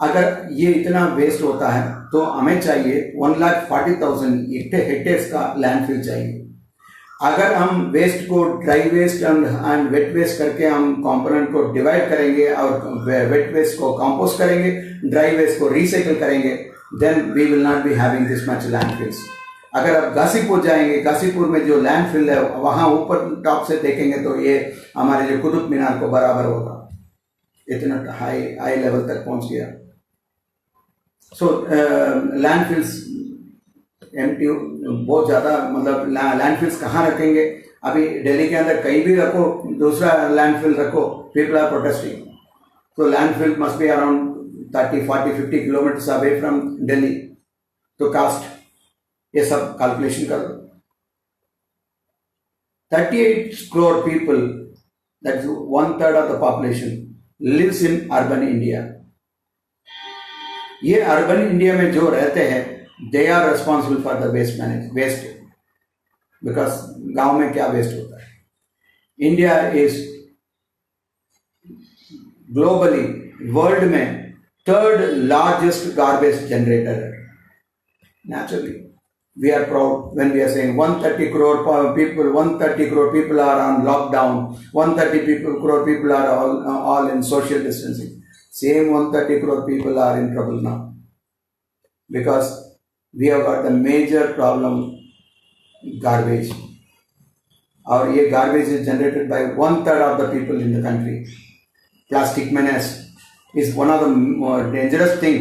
अगर ये इतना waste होता है तो हमें चाहिए 1,40,000 हेक्टेयर्स का landfill चाहिए। अगर हम वेस्ट को dry waste and wet waste करके हम कंपोनेंट को डिवाइड करेंगे और वेट वेस्ट को कंपोस्ट करेंगे, ड्राई वेस्ट को रिसाइकल करेंगे, then we will not be having this much landfills. अगर आप गाजीपुर जाएंगे, गाजीपुर में जो लैंडफिल है वहां ऊपर टॉप से देखेंगे तो ये हमारे जो कुतुब मीनार को बराबर होगा, इतना हाई लेवल तक पहुंच गया। सो लैंडफिल्स एम्प्टी बहुत ज्यादा, मतलब लैंडफिल्स कहाँ रखेंगे? अभी दिल्ली के अंदर कहीं भी रखो, दूसरा लैंडफिल रखो, पीपल आर प्रोटेस्टिंग। तो landfill must be around 30, 40, 50 kilometres away from Delhi. तो कास्ट ये सब कैलकुलेशन कर लो। 38 crore people, that's 1/3 of the population, lives in urban India. ये अर्बन इंडिया में जो रहते हैं they are responsible for the waste, because गांव में क्या वेस्ट होता है. इंडिया इज ग्लोबली वर्ल्ड में थर्ड लार्जेस्ट गार्बेज जनरेटर है. Naturally, we are proud when we are saying 130 crore people are on lockdown, 130 crore people are all in social distancing. Same 130 crore people are in trouble now because we have got the major problem, garbage. और ये garbage is generated by 1/3 of the people in the country. Plastic menace is one of the more dangerous thing.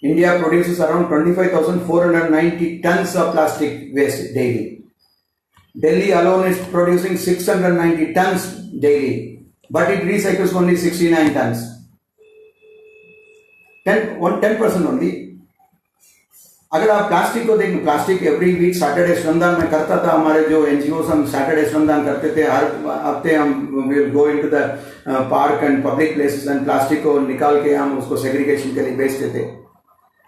India produces around 25,490 tons of plastic waste daily. Delhi alone is producing 690 tons daily, but it recycles only 69 tons. 10% only. अगर आप plastic को देखें, plastic every week Saturday श्रमदान में करता था. हमारे जो एनजीओ हम सैटरडे श्रमदान करते थे. हर हफ्ते हम will go into the park and public places and plastic को निकाल के हम उसको सेग्रीगेशन के लिए बेचते थे.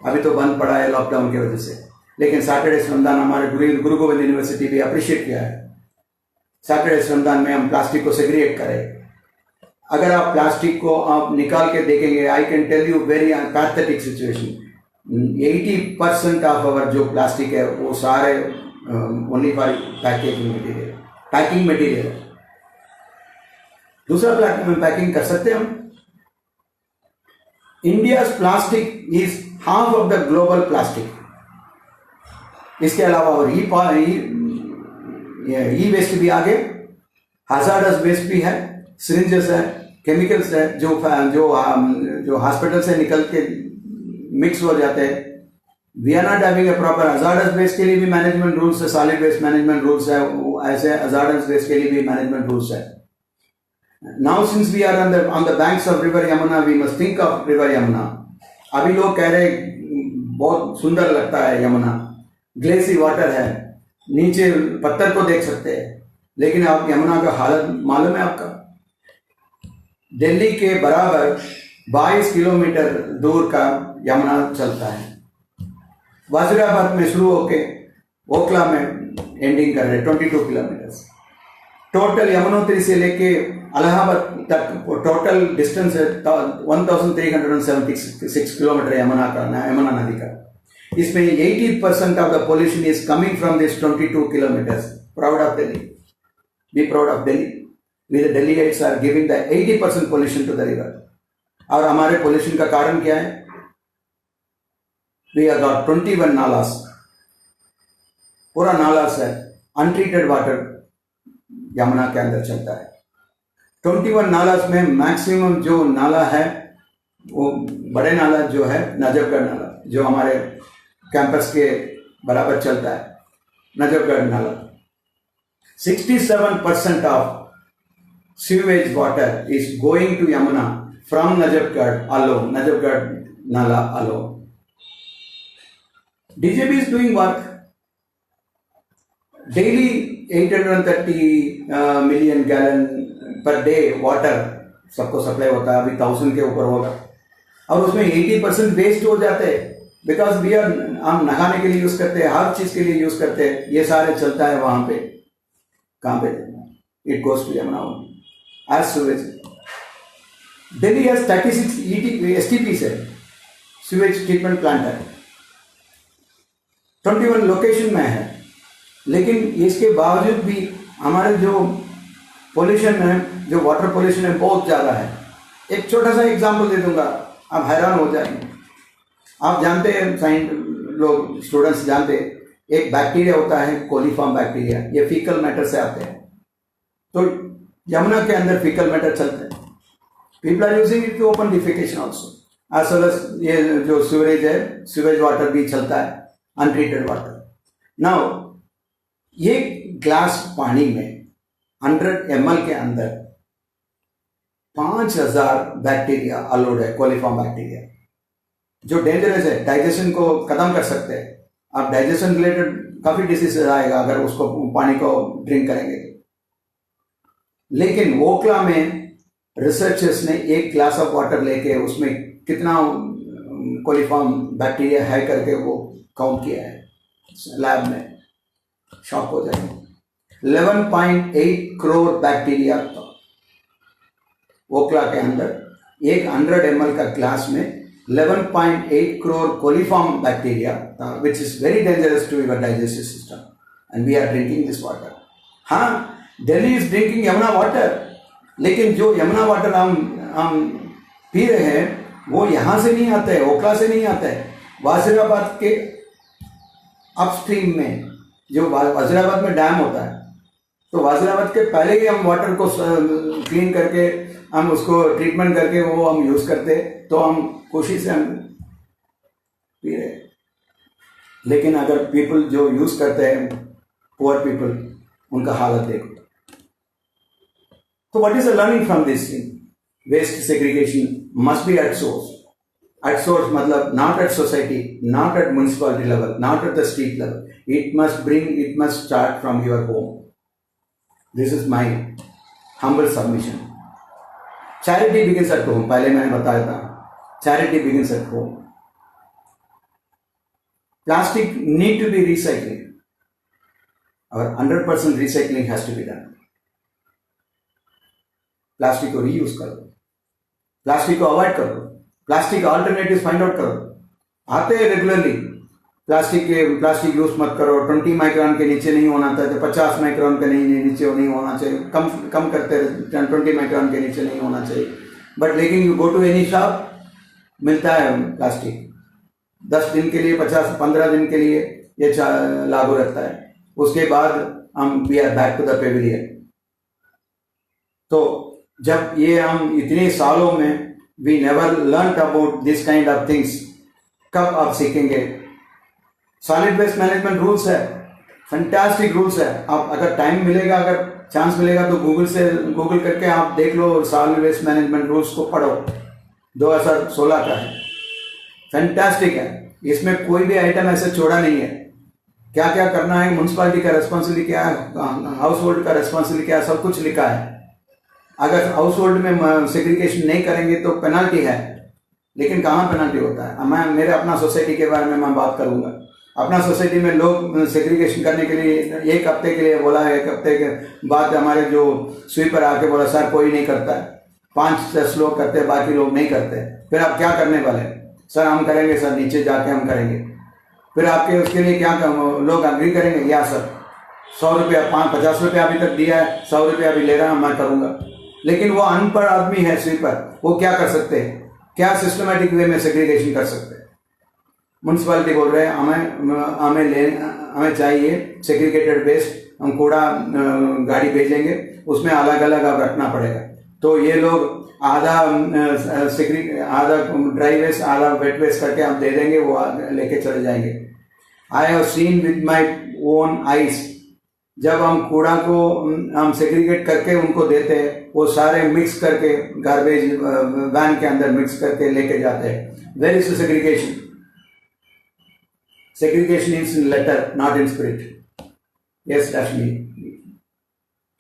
अभी तो बंद पड़ा है लॉकडाउन की वजह से, लेकिन सैटरडे श्रमदान हमारे गुरु गोविंद यूनिवर्सिटी भी अप्रिशिएट किया है. सैटरडे श्रमदान में हम प्लास्टिक को सेग्रीगेट करें. अगर आप प्लास्टिक को आप निकाल के देखेंगे, I can tell you very pathetic situation. 80% of our जो प्लास्टिक है वो सारे ओनली फॉर पैकिंग मटीरियल. दूसरा पैकिंग कर सकते हैं हम. India's plastic is half of the global plastic. इसके अलावा और ई वेस्ट भी आगे, hazardous वेस्ट भी है, syringes है, केमिकल्स है जो हॉस्पिटल से निकल के मिक्स हो जाते हैं. We are not having a proper hazardous waste के लिए भी मैनेजमेंट रूल्स है, सॉलिड वेस्ट मैनेजमेंट रूल्स है, ऐसे hazardous वेस्ट के लिए भी मैनेजमेंट रूल्स है. Now since we are on the banks of river Yamuna, we must think of river Yamuna. अभी लोग कह रहे बहुत सुंदर लगता है यमुना, ग्लेसी वाटर है, नीचे पत्थर को देख सकते हैं, लेकिन आप यमुना का हालत मालूम है आपका. दिल्ली के बराबर 22 किलोमीटर दूर का यमुना चलता है. वाजिराबाद में शुरू होके ओखला में एंडिंग कर रहे 22 किलोमीटर. टोटल यमुनोत्री से लेके इलाहाबाद तक टोटल डिस्टेंस है 1376 किलोमीटर यमुना नदी का. इसमें 80% of the pollution is coming from this 22 kilometres. Proud of Delhi, be proud of Delhi. We the delegates are giving the 80% pollution to the river. और हमारे पोल्यूशन का कारण क्या है? वी हैव गॉट 21 नालास, पूरा नालास है, अनट्रीटेड वाटर यमुना के अंदर चलता है. 21 नालास में मैक्सिमम जो नाला है वो बड़े नाला जो है नजफगढ़ नाला, जो हमारे कैंपस के बराबर चलता है, Najafgarh nala. 67% of sewage water is going to Yamuna from Najafgarh alone, Najafgarh nala alone. DJB is doing work. Daily 830 million gallon per day water सबको सप्लाई होता है. अभी 1000 के ऊपर होगा. और उसमें 80% वेस्ट हो जाते हैं. बिकॉज वी आर, हम नहाने के लिए यूज करते हैं, हर चीज के लिए यूज करते हैं. ये सारे चलता है वहां पे. कहां पे? It goes to Yamuna as sewage. Delhi has 36 STPs है, सीवेज ट्रीटमेंट प्लांट है, 21 लोकेशन में है. लेकिन इसके बावजूद भी हमारे जो पोल्यूशन है, जो वाटर पोल्यूशन है, बहुत ज़्यादा है. एक छोटा सा एग्जांपल दे दूंगा, आप हैरान हो जाएंगे. आप जानते हैं, लोग स्टूडेंट्स जानते हैं, एक बैक्टीरिया होता है कोलीफॉर्म बैक्टीरिया. ये फीकल मैटर से आते हैं. तो यमुना के अंदर फीकल मैटर चलते हैं. People are using it to open defecation also, as well as ये जो सीवरेज है, सीवेज वाटर भी चलता है, अनट्रीटेड वाटर. नाउ ये ग्लास पानी में 100 ml के अंदर 5000 बैक्टीरिया अलोड है, कोलीफॉर्म बैक्टीरिया, जो डेंजरस है, डाइजेशन को खत्म कर सकते हैं. आप डाइजेशन रिलेटेड काफी डिसीज आएगा अगर उसको पानी को ड्रिंक करेंगे. लेकिन ओखला में रिसर्चर्स ने एक ग्लास ऑफ वाटर लेके उसमें कितना कोलीफॉर्म बैक्टीरिया है करके वो काउंट किया है लैब में, शॉक हो जाएंगे। 11.8 करोड़ बैक्टीरिया ओखला के अंदर एक 100 ml का ग्लास में 11.8 crore coliform bacteria, which is very dangerous to your digestive system, and we are drinking this water. हाँ, Delhi is drinking Yamuna water, लेकिन जो यमुना वाटर हम पी रहे हैं वो यहाँ से नहीं आता है, ओखला से नहीं आता है, वाजिराबाद के अपस्ट्रीम में, जो वाजिराबाद में डैम होता है, तो वाजिराबाद के पहले ही हम वाटर को क्लीन करके हम उसको ट्रीटमेंट करके वो हम यूज करते, तो हम खुशी से हम पी रहे। लेकिन अगर पीपल जो यूज करते हैं, पुअर पीपल, उनका हालत देखो। तो what is the learning from this thing? Waste segregation must be at source. At source मतलब not at society, not at municipality level, not at the street level. It must start from your home. This is my humble submission. Charity begins at home. पहले मैंने बताया था, charity begins at home. Plastic need to be recycling. Our 100% recycling has to be done. Plastic को reuse करो, plastic को avoid करो, plastic alternative find out करो। आते हैं रेगुलरली प्लास्टिक यूज मत करो, 20 माइक्रोन के नीचे नहीं होना चाहिए, 50 माइक्रोन के नीचे नहीं होना चाहिए, कम करते रहे, 20 माइक्रोन के नीचे नहीं होना चाहिए। बट लेकिन you go to any shop, मिलता है प्लास्टिक 10 दिन के लिए, 15 दिन के लिए ये लागू रहता है। उसके बाद हम we are back to the pavilion. तो जब ये हम इतने सालों में we never learnt about this kind of things, कब आप सीखेंगे? सॉलिड वेस्ट मैनेजमेंट रूल्स है, फैंटास्टिक रूल्स है। आप अगर टाइम मिलेगा, अगर चांस मिलेगा तो गूगल करके आप देख लो, सॉलिड वेस्ट मैनेजमेंट रूल्स को पढ़ो, 2016 का है, फैंटास्टिक है। इसमें कोई भी आइटम ऐसे छोड़ा नहीं है। क्या क्या करना है, म्युनिसिपैलिटी का रेस्पॉन्सिबिलिटी क्या है, हाउस होल्ड का रेस्पॉन्सिबिलिटी क्या है, सब कुछ लिखा है। अगर हाउस होल्ड में सेग्रीगेशन नहीं करेंगे तो पेनल्टी है, लेकिन कहाँ पेनल्टी होता है? मैं मेरे अपना सोसाइटी के बारे में मैं बात करूंगा। अपना सोसाइटी में लोग सेग्रीगेशन करने के लिए 1 हफ्ते के लिए बोला है, 1 हफ्ते के बाद हमारे जो स्वीपर आके बोला सर कोई नहीं करता है, 5-10 लोग करते हैं, बाकी लोग नहीं करते। फिर आप क्या करने वाले? सर हम करेंगे सर, नीचे जाके हम करेंगे। फिर आपके उसके लिए क्या लोग अग्री करेंगे? या सर 100 रुपया, 50 रुपया अभी तक दिया है, 100 रुपया अभी ले रहा हूँ, मैं करूँगा। लेकिन वो अनपढ़ आदमी है स्वीपर, वो क्या कर सकते हैं? क्या सिस्टमैटिक वे में सेग्रीगेशन कर सकते हैं? म्युनिसिपैलिटी बोल रहे हैं हमें चाहिए सेग्रीगेटेड वेस्ट, हम कूड़ा गाड़ी भेजेंगे, उसमें अलग अलग अब रखना पड़ेगा। तो ये लोग आधा ड्राई वेस्ट आधा वेट वेस्ट करके हम दे देंगे, वो लेके चले जाएंगे। I have seen with my own eyes, जब हम कूड़ा को हम सेग्रीगेट करके उनको देते हैं, वो सारे मिक्स करके गार्बेज वैन के अंदर मिक्स करके लेके जाते हैं। Where is the segregation? Segregation is in letter, not in spirit. Yes, Rashmi.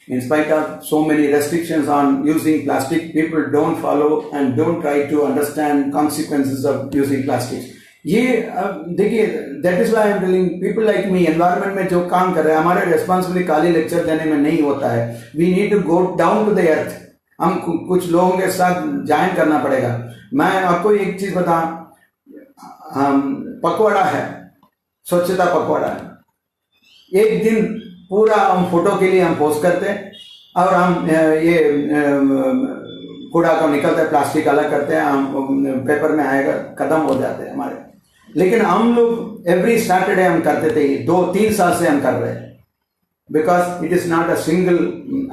In spite of so many restrictions on using plastic, people don't follow and don't try to understand consequences of using plastics. ये देखिए, that is why I am telling people like me, environment में जो काम कर रहे हैं, हमारे responsibility खाली लेक्चर देने में नहीं होता है। We need to go down to the earth. हम कुछ लोगों के साथ ज्वाइन करना पड़ेगा। मैं आपको एक चीज बताऊं, पकवाड़ा है, स्वच्छता पकवाड़ा है। एक दिन पूरा हम फोटो के लिए हम पोस्ट करते हैं और हम ये कूड़ा को निकलता है, प्लास्टिक अलग करते हैं, हम पेपर में आएगा, खत्म हो जाते हैं हमारे। लेकिन हम लोग एवरी सैटरडे हम करते थे, 2-3 साल से हम कर रहे हैं, because it is not a single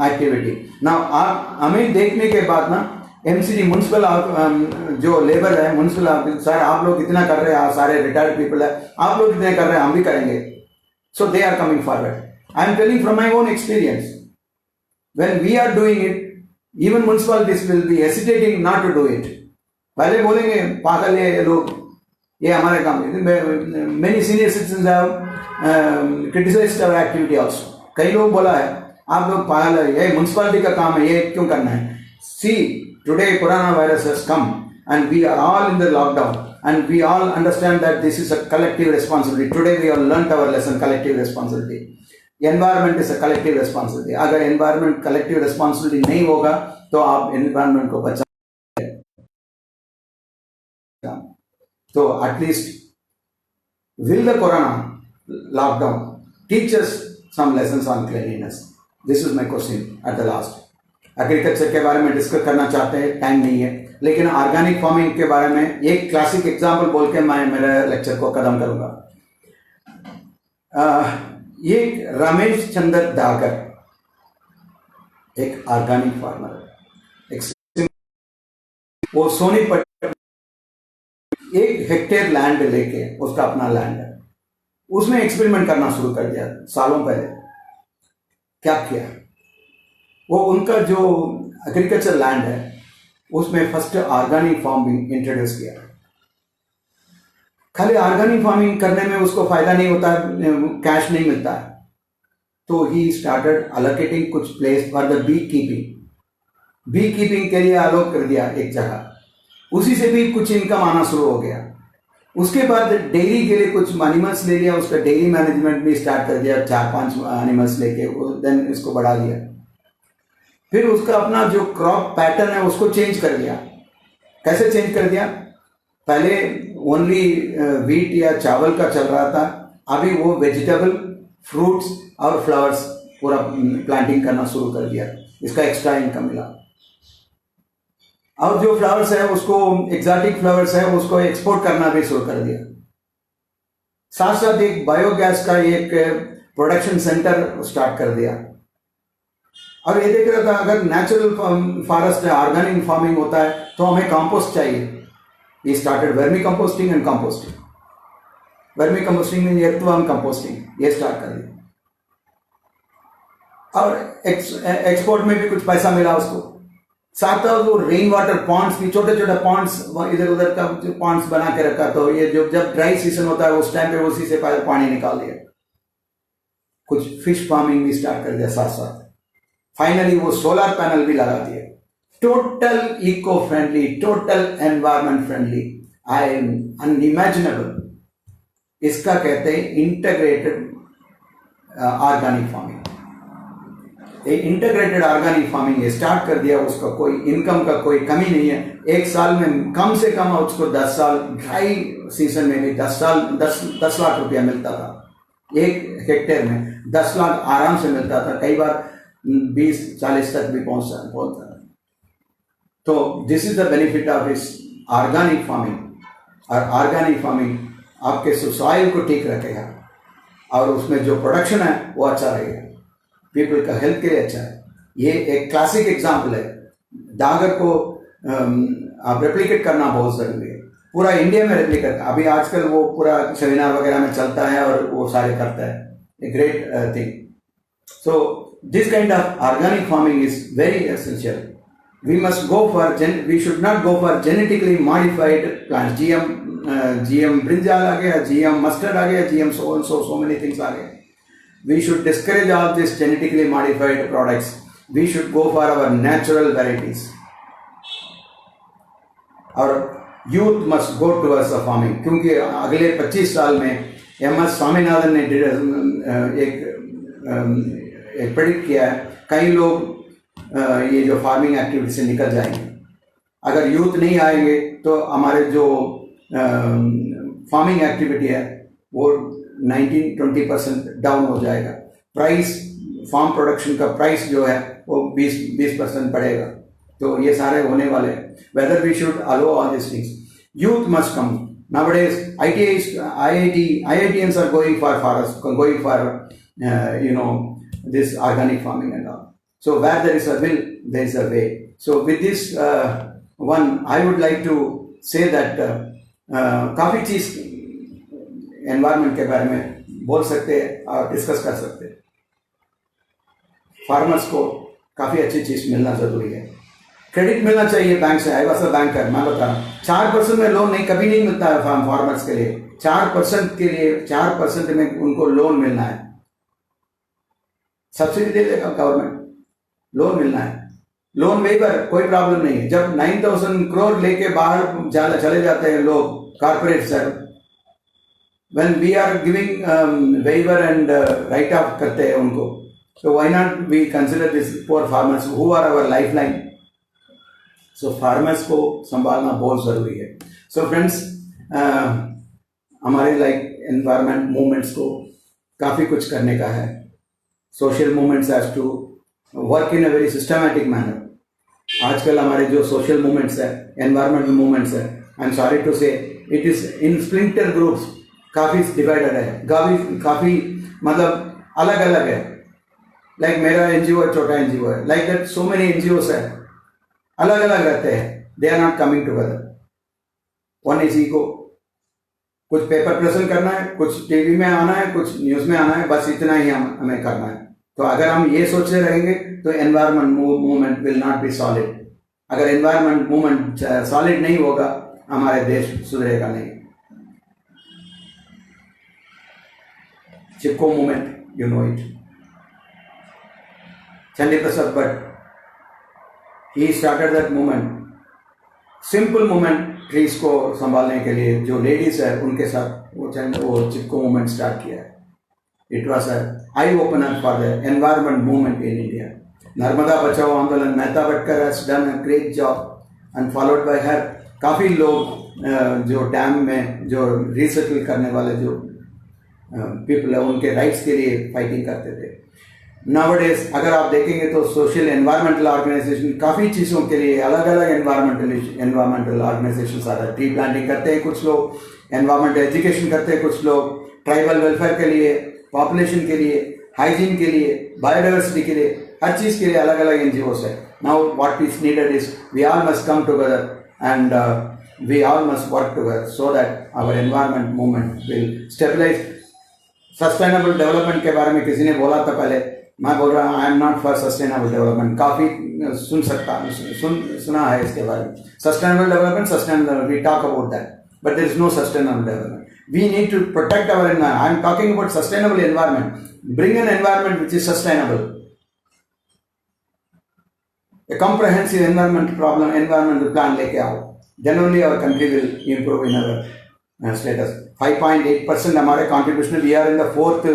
activity. ना आप हमें देखने के बाद ना एमसीडी म्युनिसिपल जो लेबर है, म्युनिसिपल सर आप लोग इतना कर रहे हैं, सारे रिटायर्ड पीपल है, आप लोग इतने कर रहे हैं, हम भी करेंगे। So they are coming forward. I am telling from my own experience, when we are doing it, even municipalities will be hesitating not to do it. पहले बोलेंगे पागल है ये लोग, ये हमारे काम। Many senior citizen have criticised our activity also. कई लोग बोला है आप लोग पागल है, ये म्युनिसिपैलिटी का काम है, ये क्यों करना है? सी, today coronavirus has come and we are all in the lockdown. and we all understand that this is a collective responsibility. Today we have learnt our lesson, collective responsibility. Environment is a collective responsibility. अगर environment collective responsibility नहीं होगा तो आप environment को बचा, तो at least will the corona lockdown teach us some lessons on cleanliness? This is my question at the last. Agriculture के बारे में डिस्कस करना चाहते हैं, टाइम नहीं है, लेकिन ऑर्गेनिक फार्मिंग के बारे में एक क्लासिक एग्जांपल बोल के मैं मेरे लेक्चर को खत्म करूंगा। ये रमेश चंद्र डागर एक ऑर्गेनिक फार्मर है, वो सोनीपत 1 हेक्टेयर लैंड लेके, उसका अपना लैंड है, उसमें एक्सपेरिमेंट करना शुरू कर दिया सालों पहले। क्या किया वो, उनका जो एग्रीकल्चर लैंड है उसमें फर्स्ट ऑर्गेनिक फार्मिंग इंट्रोड्यूस किया। खाली ऑर्गेनिक फार्मिंग करने में उसको फायदा नहीं होता, कैश नहीं मिलता है, तो ही स्टार्टेड अलोकेटिंग कुछ place for the bee keeping के लिए अलोक कर दिया एक जगह, उसी से भी कुछ इनकम आना शुरू हो गया। उसके बाद डेयरी के लिए कुछ एनिमल्स ले लिया, उसका डेयरी मैनेजमेंट भी स्टार्ट कर दिया, 4-5 एनिमल्स लेके, देन इसको बढ़ा दिया। फिर उसका अपना जो क्रॉप पैटर्न है उसको चेंज कर दिया। कैसे चेंज कर दिया? पहले ओनली व्हीट या चावल का चल रहा था, अभी वो वेजिटेबल, फ्रूट्स और फ्लावर्स पूरा प्लांटिंग करना शुरू कर दिया, इसका एक्स्ट्रा इनकम मिला। और जो फ्लावर्स है उसको, एक्सोटिक फ्लावर्स है, उसको एक्सपोर्ट करना भी शुरू कर दिया। साथ साथ एक बायोगैस का एक प्रोडक्शन सेंटर स्टार्ट कर दिया। और ये देख रहा था अगर नेचुरल फॉरेस्ट ऑर्गेनिक फार्मिंग होता है तो हमें कंपोस्ट चाहिए। ये started vermi composting and composting, vermi composting में एर्थवर्म कंपोस्टिंग ये स्टार्ट कर दिया, और एक्सपोर्ट में भी कुछ पैसा मिला उसको। साथ साथ वो रेन वाटर पॉन्ड्स भी, छोटे छोटे पॉन्ड्स इधर उधर का पॉन्ड्स बना के रखा, तो ये जब ड्राई सीजन होता है उस टाइम पे उसी से पानी निकाल दिया। कुछ फिश फार्मिंग भी स्टार्ट कर दिया साथ साथ। फाइनली वो सोलर पैनल भी लगा दिए। Total eco friendly, total environment friendly, I am unimaginable. इसका कहते हैं integrated organic farming. Integrated organic farming start कर दिया, उसका कोई इनकम का कोई कमी नहीं है। एक साल में कम से कम उसको 10 साल, ड्राई सीजन में भी 10 लाख रुपया मिलता था। 1 हेक्टेयर में 10 लाख आराम से मिलता था, कई बार 20-40 तक भी पहुंचता था। तो this is the benefit of इस ऑर्गेनिक फार्मिंग। और ऑर्गेनिक फार्मिंग आपके सॉइल को ठीक रखेगा और उसमें जो प्रोडक्शन है वो अच्छा रहेगा, पीपल का हेल्थ के लिए अच्छा है। ये एक क्लासिक एग्जाम्पल है। डागर को आप रेप्लिकेट करना बहुत जरूरी है, पूरा इंडिया में रेप्लिकेट। अभी आजकल वो पूरा सेमिनार वगैरह में चलता है और वो सारे करता है, a great thing. So this kind of organic farming is very essential. We should not go for genetically modified plants. GM brinjal आ गया, GM mustard आ गया, GM so many things आ गए। We should discourage all these genetically modified products. We should go for our natural varieties. और youth must go towards the farming, क्योंकि अगले 25 साल में MS Swaminathan ने एक प्रेडिक्ट किया है, कई लोग ये जो फार्मिंग एक्टिविटी से निकल जाएंगे। अगर यूथ नहीं आएंगे तो हमारे जो फार्मिंग एक्टिविटी है वो 19-20% डाउन हो जाएगा। प्राइस, फार्म प्रोडक्शन का प्राइस जो है वो 20% बढ़ेगा। तो ये सारे होने वाले हैं। Whether we should allow all this things, youth must come. Nowadays, IITians are going for forest, going for this organic farming and all. So where there is a will, there is a way. So with this one, I would like to say that काफी चीज environment के बारे में बोल सकते हैं और discuss कर सकते हैं। फार्मर्स को काफी अच्छी चीज मिलना जरूरी है। क्रेडिट मिलना चाहिए बैंक से। आई वाज अ बैंकर, मैं बता रहा हूँ 4% में लोन नहीं, कभी नहीं मिलता है फार्मर्स के लिए। 4% के लिए 4% में उनको लोन मिलना है, सब्सिडी दे देगा गवर्नमेंट, लोन मिलना है। लोन वेवर कोई प्रॉब्लम नहीं है। जब 9,000 करोड़ लेके बाहर चले जाते हैं लोग, corporates are, when we are giving waiver and write-off करते हैं उनको, so why not we consider this poor farmers who are our lifeline? So farmers को संभालना बहुत ज़रूरी है. So friends, हमारे like environment movements को काफ़ी कुछ करने का है. Social movements has to work in a very systematic manner. आजकल हमारे जो social movements है, environmental movements है, I'm sorry to say, it is in splinter groups, काफ़ी divided है, काफ़ी मतलब अलग अलग है. Like मेरा NGO है, छोटा NGO है, like that so many NGOs है, अलग अलग रहते हैं. They are not coming together. One is ego. कुछ पेपर प्रेजेंट करना है, कुछ टीवी में आना है, कुछ न्यूज में आना है, बस इतना ही हमें करना है. तो अगर हम ये सोचते रहेंगे तो environment movement will not be solid. अगर एनवायरमेंट मूवमेंट सॉलिड नहीं होगा, हमारे देश सुधरेगा नहीं. Chipko movement, you know it. Chandi Prasad Bhatt, he started that movement. Simple movement, trees को संभालने के लिए जो लेडीज है उनके साथ वो चिपको मूवमेंट स्टार्ट किया है. It was eye opener for the environment movement in India. Narmada बचाओ आंदोलन, Mehta Bhatkar has done a great job and followed by हर. काफ़ी लोग जो डैम में जो रिसेटल करने वाले जो पीपल है उनके राइट्स के लिए फाइटिंग करते थे. नाउअडेज अगर आप देखेंगे तो सोशल एनवायरमेंटल ऑर्गेनाइजेशन काफ़ी चीज़ों के लिए अलग अलग एनवायरमेंटल ऑर्गेनाइजेशंस आ रहे हैं. ट्री प्लांटिंग करते हैं कुछ लोग, एनवायरमेंटल एजुकेशन करते हैं कुछ लोग, ट्राइबल वेलफेयर के लिए, पॉपुलेशन के लिए, हाइजीन के लिए, बायोडाइवर्सिटी के लिए, हर चीज़ के लिए अलग अलग NGOs है. Now what is needed is we all must come together and we all must work together so that our environment movement will stabilize. Sustainable development के बारे में किसी ने बोला था पहले, मैं बोल रहा हूँ I am not for sustainable development. काफ़ी सुना है इसके बारे में. Sustainable development, we talk about that, but there is no sustainable development. We need to protect our environment. I am talking about sustainable environment. Bring an environment which is sustainable. A comprehensive environmental plan लेके आओ. Then only our country will improve in our status. 5.8% हमारे contribution. We are in the 4th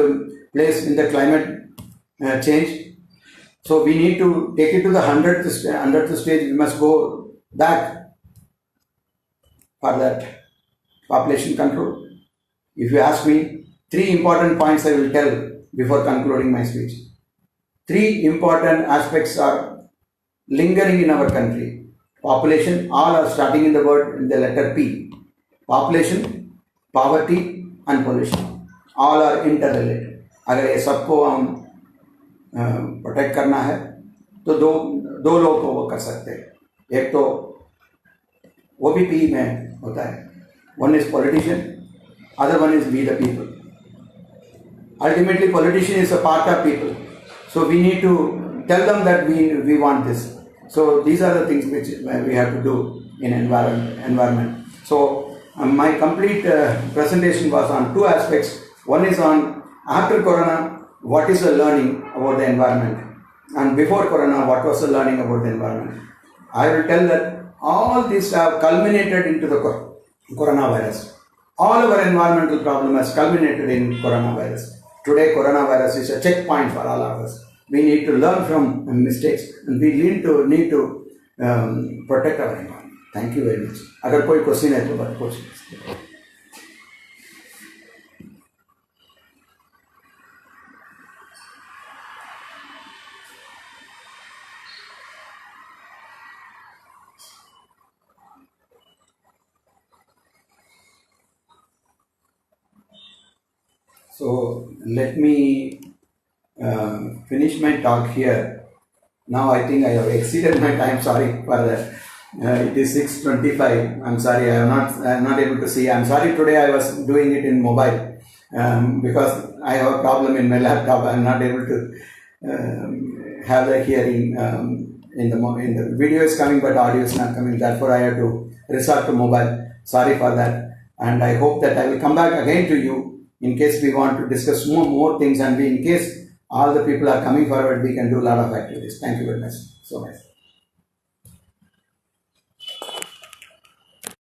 place in the climate change. So we need to take it to the 100th stage. We must go back for that population control. If you ask me, 3 important points I will tell before concluding my speech. 3 important aspects are lingering in our country. Population, all are starting in the letter P. Population, poverty and pollution. All are interrelated. अगर ये सबको हम protect करना है तो दो लोग को वो कर सकते हैं. एक तो वो भी P में होता है. One is politician, other one is we the people. Ultimately, politician is a part of people. So we need to tell them that we want this. So these are the things which we have to do in environment. So my complete presentation was on 2 aspects. One is on after Corona, what is the learning about the environment, and before Corona, what was the learning about the environment. I will tell that all these have culminated into the coronavirus. All our environmental problem has culminated in coronavirus. Today, coronavirus is a checkpoint for all of us. We need to learn from mistakes and we need to protect our environment. Thank you very much. अगर कोई question है तो बस पूछिए. So let me finish my talk here. Now I think I have exceeded my time. Sorry for that. It is 6:25. I'm sorry. I am not able to see. I'm sorry. Today I was doing it in mobile because I have a problem in my laptop. I'm not able to have the hearing. In the video is coming, but audio is not coming. Therefore, I have to resort to mobile. Sorry for that. And I hope that I will come back again to you. In case we want to discuss more things, and in case all the people are coming forward, we can do a lot of activities. Thank you very much so much.